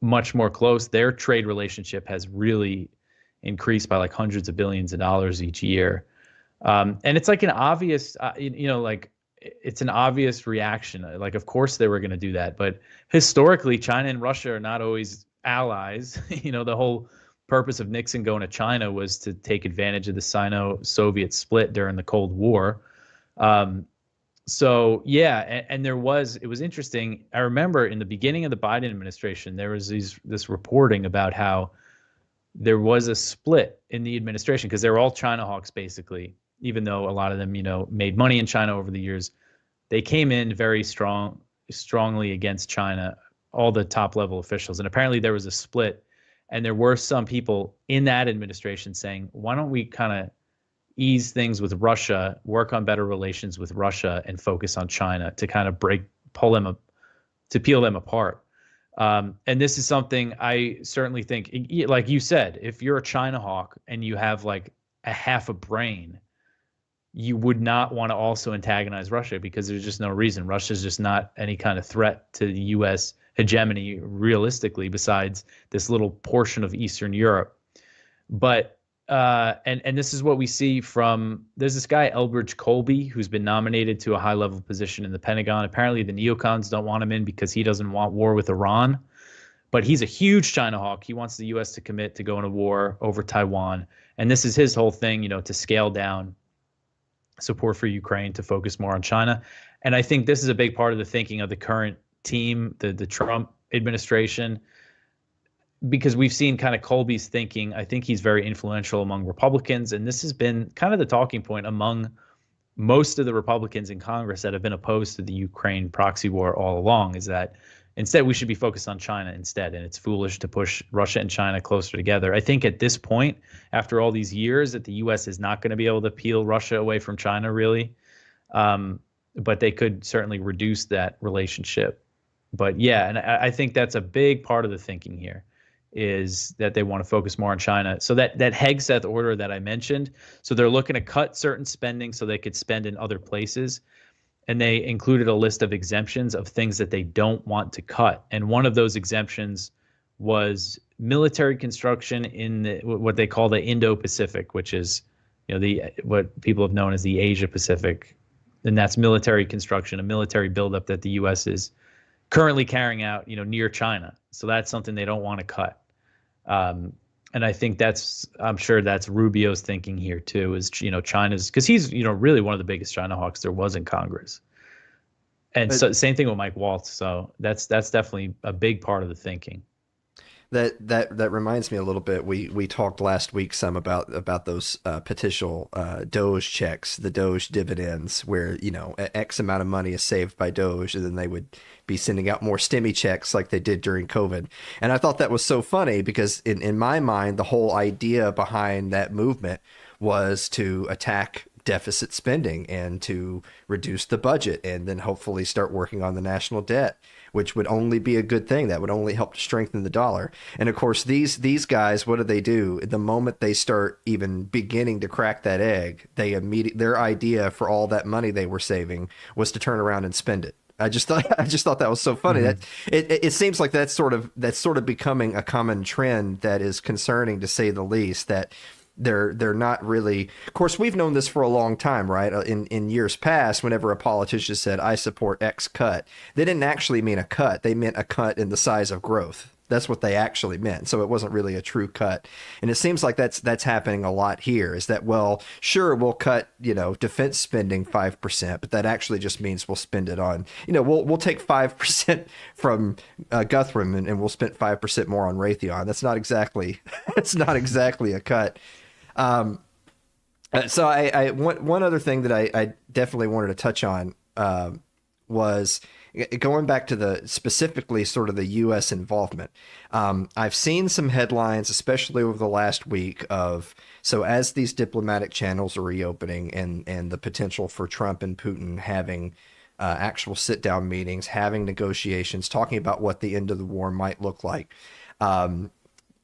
much more close. Their trade relationship has really increased by like hundreds of billions of dollars each year. And it's like an obvious, it's an obvious reaction. Like, of course they were going to do that. But historically, China and Russia are not always allies. The whole purpose of Nixon going to China was to take advantage of the Sino-Soviet split during the Cold War. So, yeah, and it was interesting. I remember in the beginning of the Biden administration, there was this reporting about how there was a split in the administration because they were all China hawks, basically. Even though a lot of them, made money in China over the years, they came in very strongly against China, all the top level officials. And apparently there was a split, and there were some people in that administration saying, why don't we kind of ease things with Russia, work on better relations with Russia, and focus on China to kind of peel them apart. And this is something I certainly think, like you said, if you're a China hawk and you have like a half a brain, you would not want to also antagonize Russia because there's just no reason. Russia's just not any kind of threat to the U.S. hegemony realistically, besides this little portion of Eastern Europe. But and this is what we see from, there's this guy Elbridge Colby who's been nominated to a high level position in the Pentagon. Apparently the neocons don't want him in because he doesn't want war with Iran. But he's a huge China hawk. He wants the U.S. to commit to going to war over Taiwan. And this is his whole thing, to scale down support for Ukraine, to focus more on China. And I think this is a big part of the thinking of the current team, the Trump administration, because we've seen kind of Colby's thinking. I think he's very influential among Republicans, and this has been kind of the talking point among most of the Republicans in Congress that have been opposed to the Ukraine proxy war all along, is that, Instead, we should be focused on China instead. And it's foolish to push Russia and China closer together. I think at this point, after all these years, that the U.S. is not going to be able to peel Russia away from China, really. But they could certainly reduce that relationship. But yeah, and I think that's a big part of the thinking here, is that they want to focus more on China. So that Hegseth order that I mentioned, so they're looking to cut certain spending so they could spend in other places. And they included a list of exemptions of things that they don't want to cut. And one of those exemptions was military construction in what they call the Indo-Pacific, which is, what people have known as the Asia-Pacific. And that's military construction, a military buildup that the U.S. is currently carrying out, near China. So that's something they don't want to cut. And I think I'm sure that's Rubio's thinking here too, is, China's, because he's, really one of the biggest China hawks there was in Congress. And so same thing with Mike Waltz. So that's definitely a big part of the thinking. That reminds me a little bit. We talked last week some about those potential Doge checks, the Doge dividends, where X amount of money is saved by Doge, and then they would be sending out more stimmy checks like they did during COVID. And I thought that was so funny because in my mind, the whole idea behind that movement was to attack deficit spending and to reduce the budget, and then hopefully start working on the national debt, which would only be a good thing. That would only help to strengthen the dollar. And of course, these guys, what do? The moment they start even beginning to crack that egg, their idea for all that money they were saving was to turn around and spend it. I just thought that was so funny. That it seems like that's sort of becoming a common trend that is concerning, to say the least. That they're not really. Of course, we've known this for a long time, right? In years past, whenever a politician said, "I support X cut," they didn't actually mean a cut. They meant a cut in the size of growth. That's what they actually meant. So it wasn't really a true cut. And it seems like that's happening a lot here, is that, well, sure, we'll cut, defense spending 5%, but that actually just means we'll spend it on, we'll take 5% from Guthrum and we'll spend 5% more on Raytheon. That's not exactly a cut. So one other thing that I definitely wanted to touch on was going back to specifically sort of the U.S. involvement. I've seen some headlines, especially over the last week, so as these diplomatic channels are reopening and the potential for Trump and Putin having actual sit-down meetings, having negotiations, talking about what the end of the war might look like.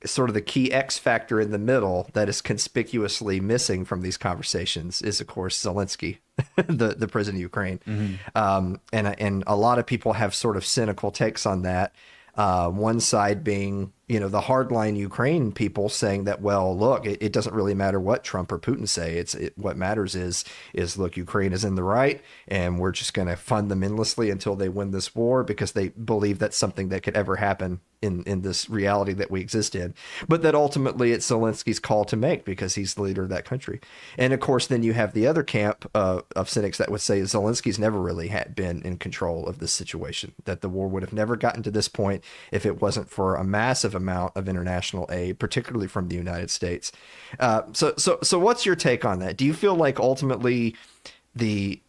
Sort of the key X factor in the middle that is conspicuously missing from these conversations is, of course, Zelensky, the president of Ukraine. Mm-hmm. And a lot of people have sort of cynical takes on that. One side being, the hardline Ukraine people saying that, well, look, it doesn't really matter what Trump or Putin say. What matters is look, Ukraine is in the right, and we're just going to fund them endlessly until they win this war, because they believe that's something that could ever happen in this reality that we exist in. But that ultimately it's Zelensky's call to make, because he's the leader of that country. And of course, then you have the other camp of cynics that would say Zelensky's never really been in control of this situation, that the war would have never gotten to this point if it wasn't for a massive amount of international aid, particularly from the United States. So what's your take on that? Do you feel like ultimately I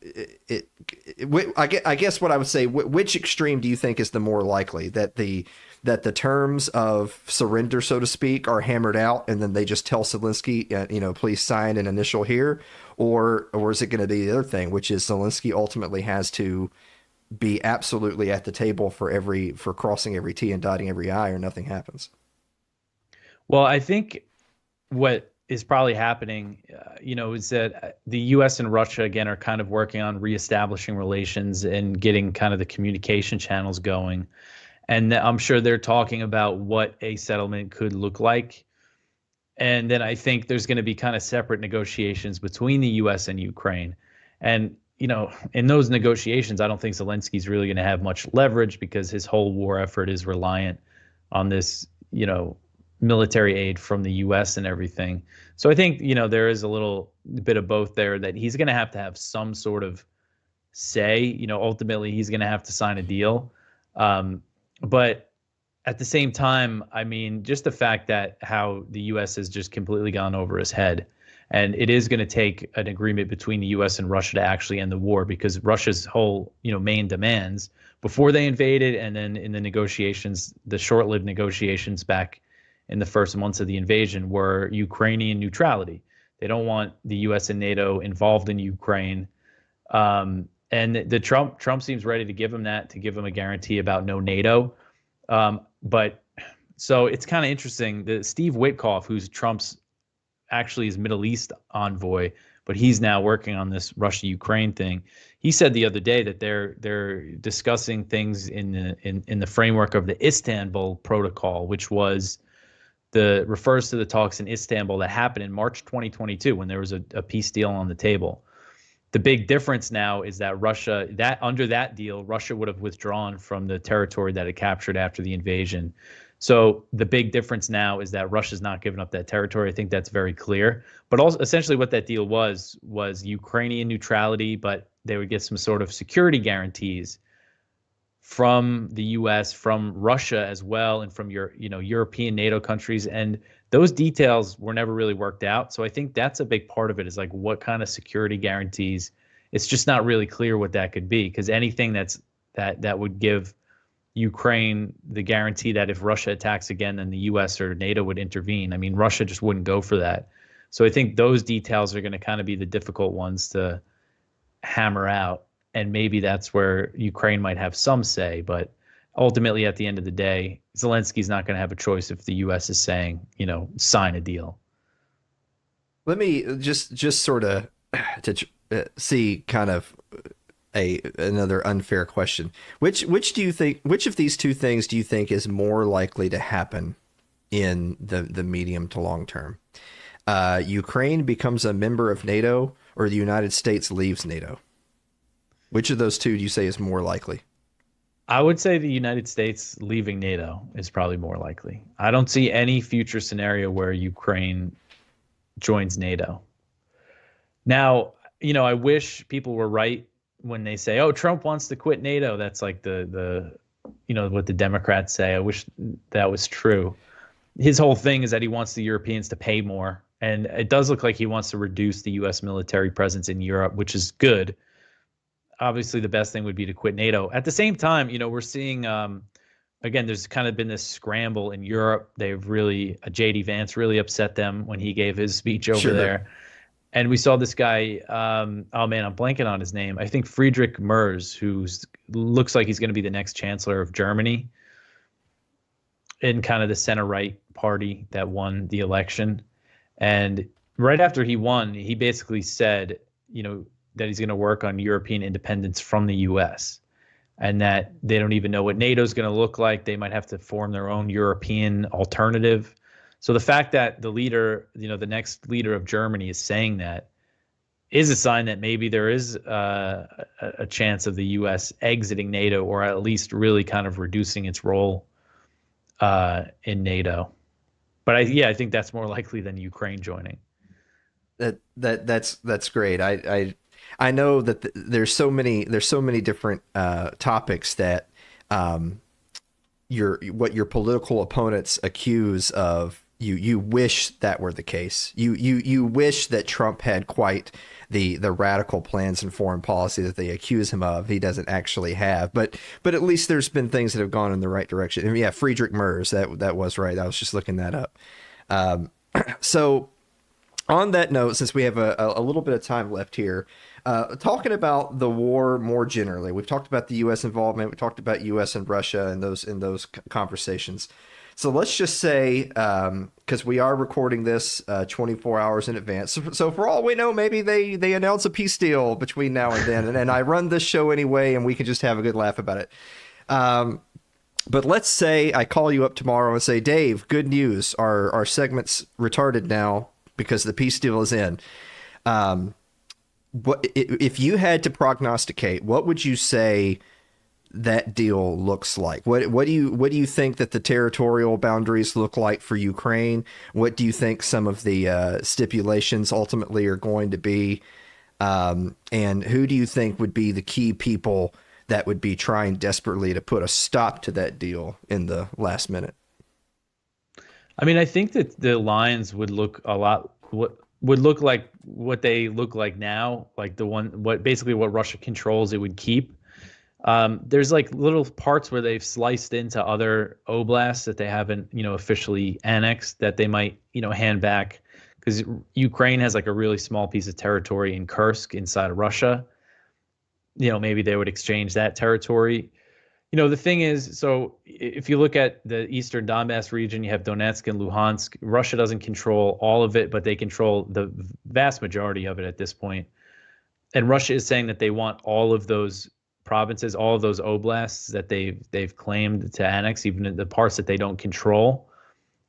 guess what I would say, which extreme do you think is the more likely, that the terms of surrender, so to speak, are hammered out and then they just tell Zelensky, please sign an initial here, or is it going to be the other thing, which is Zelensky ultimately has to be absolutely at the table for crossing every T and dotting every I, or nothing happens? Well, I think what is probably happening, is that the U.S. and Russia, again, are kind of working on reestablishing relations and getting kind of the communication channels going. And I'm sure they're talking about what a settlement could look like. And then I think there's going to be kind of separate negotiations between the U.S. and Ukraine. And, in those negotiations, I don't think Zelensky's really going to have much leverage, because his whole war effort is reliant on this, military aid from the U.S. and everything. So I think, there is a little bit of both there, that he's going to have some sort of say. Ultimately, he's going to have to sign a deal. But at the same time, I mean, just the fact that how the U.S. has just completely gone over his head, And it is going to take an agreement between the U.S. and Russia to actually end the war, because Russia's whole, main demands before they invaded, and then in the negotiations, the short-lived negotiations back in the first months of the invasion, were Ukrainian neutrality. They don't want the U.S. and NATO involved in Ukraine. And the Trump seems ready to give him that, to give him a guarantee about no NATO. But so it's kind of interesting that Steve Witkoff, who's Trump's actually his Middle East envoy, but he's now working on this Russia-Ukraine thing. He said the other day that they're discussing things in the framework of the Istanbul Protocol, which refers to the talks in Istanbul that happened in March 2022 when there was a peace deal on the table. The big difference now is that under that deal, Russia would have withdrawn from the territory that it captured after the invasion. So the big difference now is that Russia's not giving up that territory. I think that's very clear. But also, essentially what that deal was Ukrainian neutrality, but they would get some sort of security guarantees from the U.S., from Russia as well, and from European NATO countries. And those details were never really worked out. So I think that's a big part of it, is like what kind of security guarantees. It's just not really clear what that could be, because anything that would give Ukraine the guarantee that if Russia attacks again, then the U.S. or NATO would intervene. I mean, Russia just wouldn't go for that. So I think those details are going to kind of be the difficult ones to hammer out. And maybe that's where Ukraine might have some say. But ultimately, at the end of the day, Zelensky's not going to have a choice if the U.S. is saying, sign a deal. Let me just sort of see kind of another unfair question. Which of these two things do you think is more likely to happen in the medium to long term? Ukraine becomes a member of NATO, or the United States leaves NATO? Which of those two do you say is more likely? I would say the United States leaving NATO is probably more likely. I don't see any future scenario where Ukraine joins NATO. Now, I wish people were right when they say, "Oh, Trump wants to quit NATO." That's like the what the Democrats say. I wish that was true. His whole thing is that he wants the Europeans to pay more, and it does look like he wants to reduce the U.S. military presence in Europe, which is good. Obviously, the best thing would be to quit NATO. At the same time, we're seeing, again, there's kind of been this scramble in Europe. J.D. Vance really upset them when he gave his speech over there. And we saw this guy, I'm blanking on his name. I think Friedrich Merz, who looks like he's going to be the next chancellor of Germany, in kind of the center-right party that won the election. And right after he won, he basically said, that he's going to work on European independence from the U.S. and that they don't even know what NATO is going to look like. They might have to form their own European alternative. So the fact that the leader, the next leader of Germany is saying that is a sign that maybe there is a chance of the U.S. exiting NATO, or at least really kind of reducing its role in NATO. But I think that's more likely than Ukraine joining. That's great. I know that there's so many different topics that what your political opponents accuse of you wish that were the case. You wish that Trump had quite the radical plans in foreign policy that they accuse him of. He doesn't actually have, but at least there's been things that have gone in the right direction. And yeah, Friedrich Merz, that was right. I was just looking that up. So on that note, since we have a little bit of time left here, talking about the war more generally, we've talked about the U.S. involvement, we talked about U.S. and Russia in those conversations. So let's just say, because we are recording this 24 hours in advance, so for all we know, maybe they announce a peace deal between now and then, and I run this show anyway, and we can just have a good laugh about it. But let's say I call you up tomorrow and say, Dave, good news, our segment's retarded now because the peace deal is in. What if you had to prognosticate, what would you say that deal looks like? What do you think that the territorial boundaries look like for Ukraine? What do you think some of the stipulations ultimately are going to be? And who do you think would be the key people that would be trying desperately to put a stop to that deal in the last minute? I mean, I think that the lines would look a lot would look like what they look like now, like what Russia controls, it would keep. There's like little parts where they've sliced into other oblasts that they haven't, officially annexed, that they might, hand back, because Ukraine has like a really small piece of territory in Kursk inside of Russia. Maybe they would exchange that territory. The thing is, so if you look at the eastern Donbass region, you have Donetsk and Luhansk. Russia doesn't control all of it, but they control the vast majority of it at this point. And Russia is saying that they want all of those provinces, all of those oblasts that they've claimed to annex, even the parts that they don't control.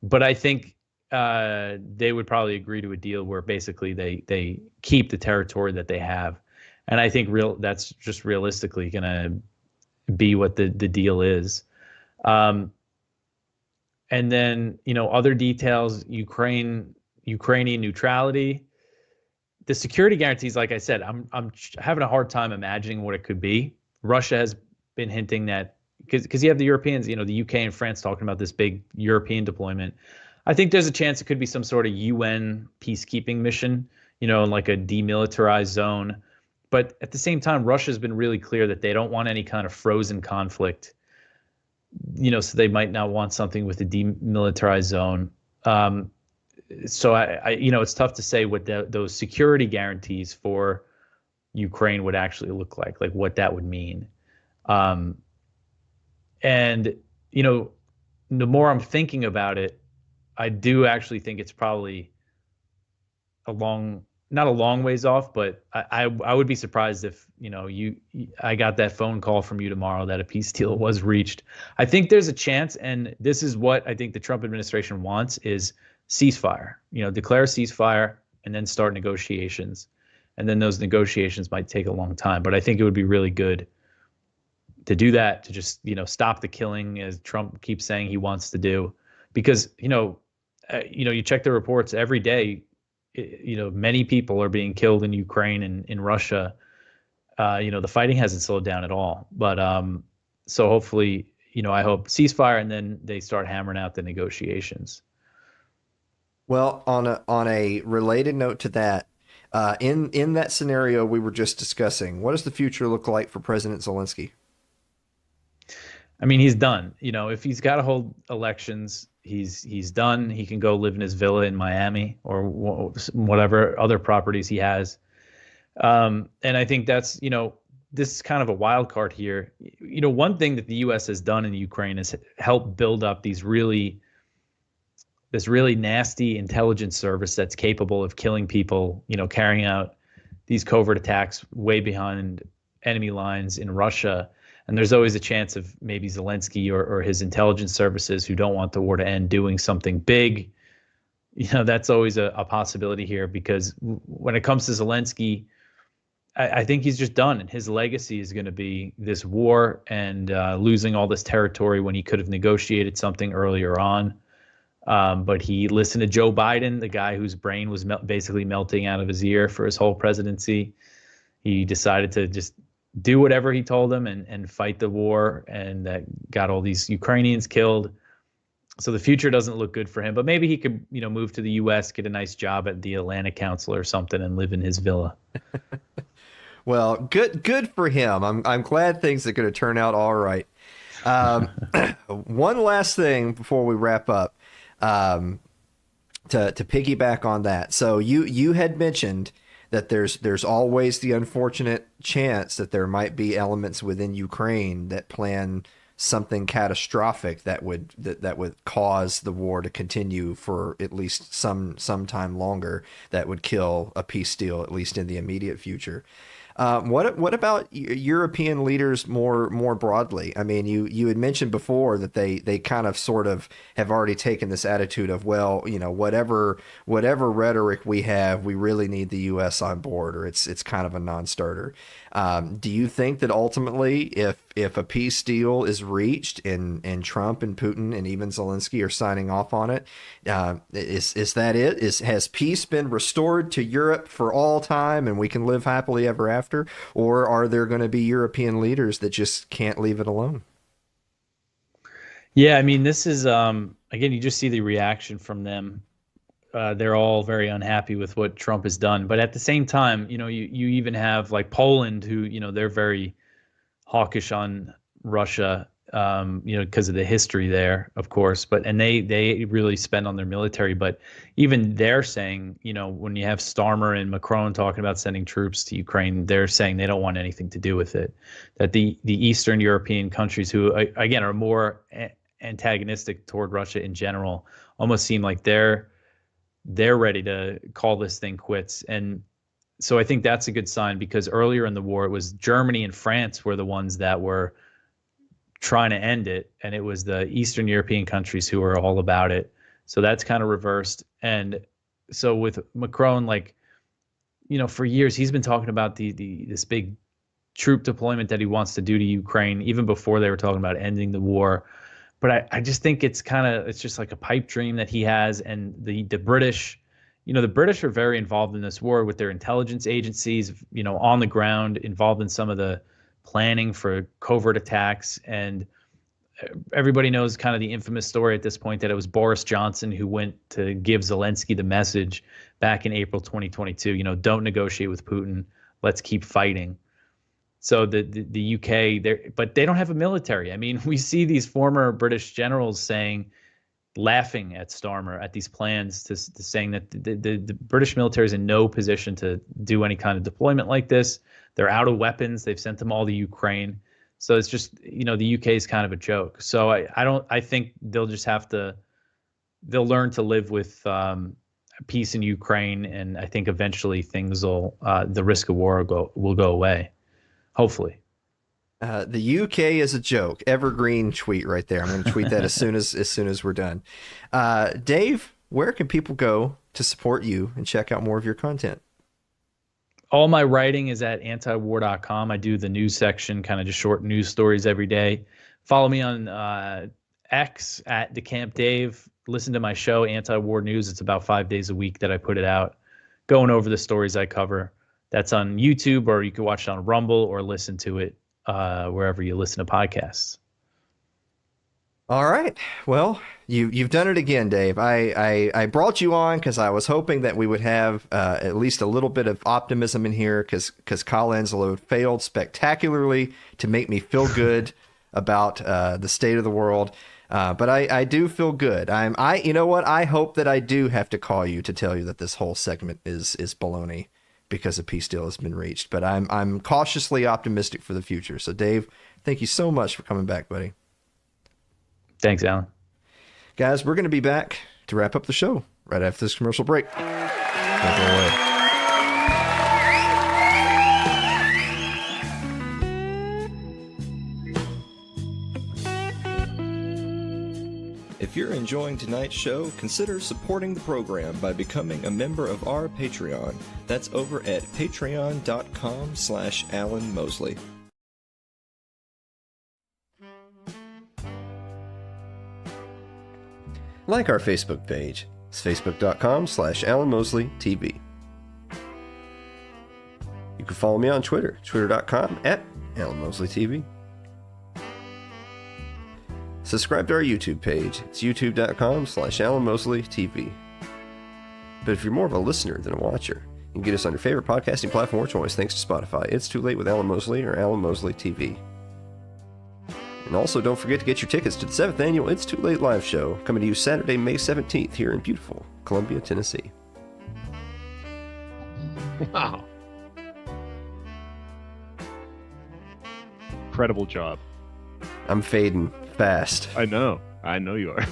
But I think they would probably agree to a deal where basically they keep the territory that they have. And I think that's just realistically going to be what the deal is. And then, other details, Ukrainian neutrality, the security guarantees, like I said, I'm having a hard time imagining what it could be. Russia has been hinting that, because you have the Europeans, the UK and France talking about this big European deployment. I think there's a chance it could be some sort of UN peacekeeping mission, in like a demilitarized zone. But at the same time, Russia's been really clear that they don't want any kind of frozen conflict, so they might not want something with a demilitarized zone. So it's tough to say what those security guarantees for Ukraine would actually look like what that would mean. And, the more I'm thinking about it, I do actually think it's probably not a long ways off, but I would be surprised if, I got that phone call from you tomorrow that a peace deal was reached. I think there's a chance, and this is what I think the Trump administration wants, is ceasefire, declare a ceasefire and then start negotiations. And then those negotiations might take a long time, but I think it would be really good to do that, to just, stop the killing, as Trump keeps saying he wants to do, because, you check the reports every day, many people are being killed in Ukraine and in Russia. The fighting hasn't slowed down at all. But so hopefully, I hope ceasefire, and then they start hammering out the negotiations. Well, on a related note to that, in that scenario we were just discussing, what does the future look like for President Zelensky? I mean, he's done. If he's got to hold elections, he's done. He can go live in his villa in Miami or whatever other properties he has. And I think that's, this is kind of a wild card here. One thing that the U.S. has done in Ukraine is help build up this really nasty intelligence service that's capable of killing people, carrying out these covert attacks way behind enemy lines in Russia. And there's always a chance of maybe Zelensky or his intelligence services, who don't want the war to end, doing something big. That's always a possibility here, because when it comes to Zelensky, I think he's just done. And his legacy is going to be this war and losing all this territory when he could have negotiated something earlier on. But he listened to Joe Biden, the guy whose brain was basically melting out of his ear for his whole presidency. He decided to just do whatever he told him and fight the war, and that got all these Ukrainians killed. So the future doesn't look good for him, but maybe he could, move to the U.S., get a nice job at the Atlantic Council or something, and live in his villa. Well, good for him. I'm glad things are going to turn out all right. One last thing before we wrap up, to piggyback on that. So you had mentioned that there's always the unfortunate chance that there might be elements within Ukraine that plan something catastrophic that would cause the war to continue for at least some time longer, that would kill a peace deal, at least in the immediate future. What about European leaders more broadly? I mean, you had mentioned before that they kind of sort of have already taken this attitude of, well, whatever rhetoric we have, we really need the U.S. on board, or it's kind of a non-starter. Do you think that ultimately, if a peace deal is reached and Trump and Putin and even Zelensky are signing off on it, is that it? Has peace been restored to Europe for all time and we can live happily ever after? Or are there going to be European leaders that just can't leave it alone? Yeah, I mean, this is again, you just see the reaction from them. they're all very unhappy with what Trump has done. But at the same time, you even have like Poland, who, they're very hawkish on Russia, because of the history there, of course. And they really spend on their military. But even they're saying, when you have Starmer and Macron talking about sending troops to Ukraine, they're saying they don't want anything to do with it. That the Eastern European countries, who again are more antagonistic toward Russia in general, almost seem like they're ready to call this thing quits. And so I think that's a good sign, because earlier in the war, it was Germany and France were the ones that were trying to end it, and it was the Eastern European countries who were all about it. So that's kind of reversed. And so with Macron, for years he's been talking about this big troop deployment that he wants to do to Ukraine, even before they were talking about ending the war. But I just think it's just like a pipe dream that he has. And the British, the British are very involved in this war with their intelligence agencies, on the ground, involved in some of the planning for covert attacks. And everybody knows kind of the infamous story at this point that it was Boris Johnson who went to give Zelensky the message back in April 2022, don't negotiate with Putin, let's keep fighting. So the UK, but they don't have a military. I mean, we see these former British generals laughing at Starmer, at these plans, to saying that the British military is in no position to do any kind of deployment like this. They're out of weapons. They've sent them all to Ukraine. So it's just, the UK is kind of a joke. So I think they'll just they'll learn to live with peace in Ukraine. And I think eventually the risk of war will go away. Hopefully. The UK is a joke. Evergreen tweet right there. I'm going to tweet that as soon as we're done. Dave, where can people go to support you and check out more of your content? All my writing is at antiwar.com. I do the news section, kind of just short news stories every day. Follow me on X at DeCamp Dave. Listen to my show, Anti-War News. It's about 5 days a week that I put it out, going over the stories I cover. That's on YouTube, or you can watch it on Rumble, or listen to it wherever you listen to podcasts. All right. Well, you've done it again, Dave. I brought you on because I was hoping that we would have at least a little bit of optimism in here, because Kyle Anselo failed spectacularly to make me feel good about the state of the world. But I do feel good. You know what? I hope that I do have to call you to tell you that this whole segment is baloney, because a peace deal has been reached. But I'm cautiously optimistic for the future. So, Dave, thank you so much for coming back, buddy. Thanks, Alan. Guys, we're going to be back to wrap up the show right after this commercial break. Don't go away. If you're enjoying tonight's show, consider supporting the program by becoming a member of our Patreon. That's over at patreon.com/Alan Mosley. Like our Facebook page. It's facebook.com/Alan Mosley TV. You can follow me on Twitter, twitter.com/Alan Mosley TV. Subscribe to our YouTube page. It's youtube.com/Alan Mosley TV. But if you're more of a listener than a watcher, you can get us on your favorite podcasting platform of choice thanks to Spotify. It's Too Late with Alan Mosley, or Alan Mosley TV. And also, don't forget to get your tickets to the 7th annual It's Too Late live show, coming to you Saturday, May 17th, here in beautiful Columbia, Tennessee. Wow. Incredible job. I'm fading fast. I know you are.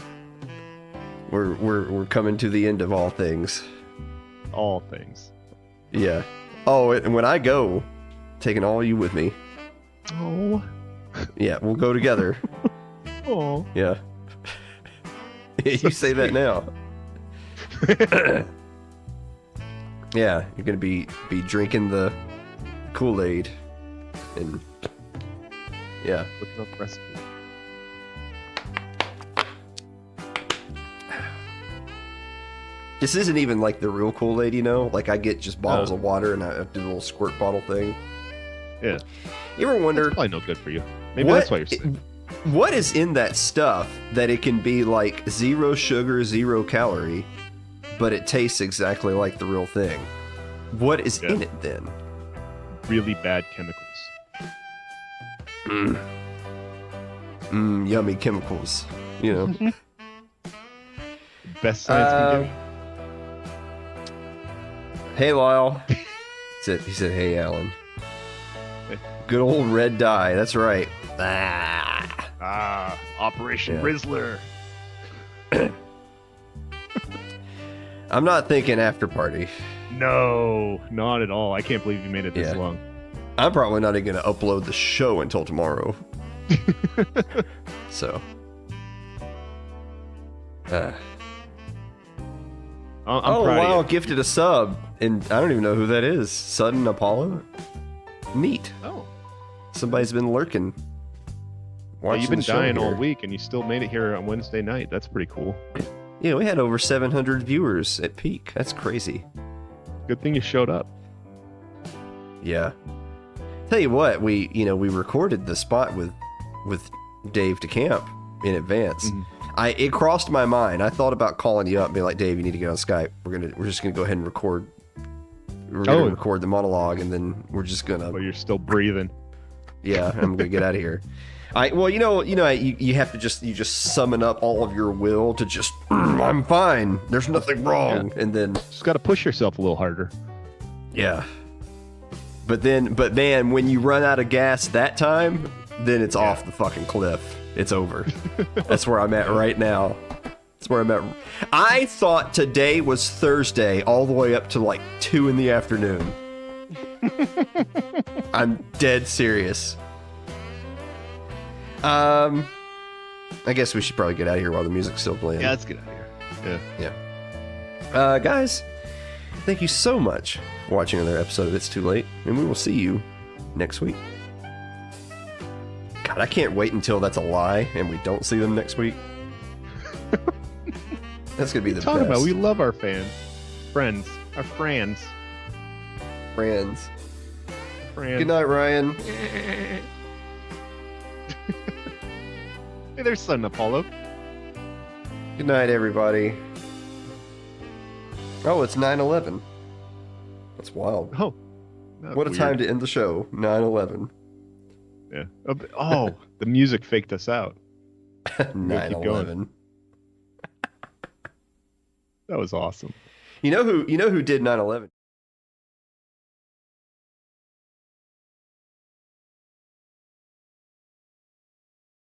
We're coming to the end of all things. All things. Yeah. Oh, and when I go, taking all you with me. Oh. Yeah, we'll go together. Oh. Yeah. You say that now. Yeah, you're gonna be drinking the Kool-Aid, and yeah. Looking up recipe. This isn't even like the real Kool-Aid, you know? Like, I get just bottles of water and I do the little squirt bottle thing. Yeah. You ever wonder... That's probably no good for you. Maybe that's why you're sick. What is in that stuff that it can be like 0 sugar, 0 calorie, but it tastes exactly like the real thing. What is in it then? Really bad chemicals. Yummy chemicals. You know. Best science can give. Hey, Lyle. He said, hey, Alan. Good old red dye. That's right. Operation Rizzler. I'm not thinking after party. No, not at all. I can't believe you made it this long. I'm probably not even going to upload the show until tomorrow. So. I'm oh, proud wow. of you. Gifted a sub. And I don't even know who that is. Sudden Apollo? Neat. Oh. Somebody's been lurking. Well, you've been the show dying all here. week, and you still made it here on Wednesday night. That's pretty cool. Yeah, we had over 700 viewers at peak. That's crazy. Good thing you showed up. Yeah. Tell you what, we recorded the spot with Dave DeCamp in advance. It crossed my mind. I thought about calling you up and being like, Dave, you need to get on Skype. We're just gonna go ahead and record. We're gonna record the monologue, and then we're just gonna. Well, you're still breathing. Yeah, I'm gonna get out of here. You have to just summon up all of your will to just I'm fine. There's nothing wrong, and then just got to push yourself a little harder. Yeah. But man, when you run out of gas that time, then it's off the fucking cliff. It's over. That's where I'm at right now. That's where I'm at. I thought today was Thursday all the way up to like 2 in the afternoon. I'm dead serious. I guess we should probably get out of here while the music's still playing. Yeah, let's get out of here. Yeah. Guys, thank you so much for watching another episode of It's Too Late, and we will see you next week. God, I can't wait until that's a lie and we don't see them next week. That's gonna be the best. About? We love our fans, friends, our friends. Good night, Ryan. Hey, there's Sudden Apollo. Good night, everybody. Oh, it's 9/11. That's wild. Oh, what a time to end the show. 9/11. Yeah. Oh, the music faked us out. 9/11. That was awesome. You know who did 9/11?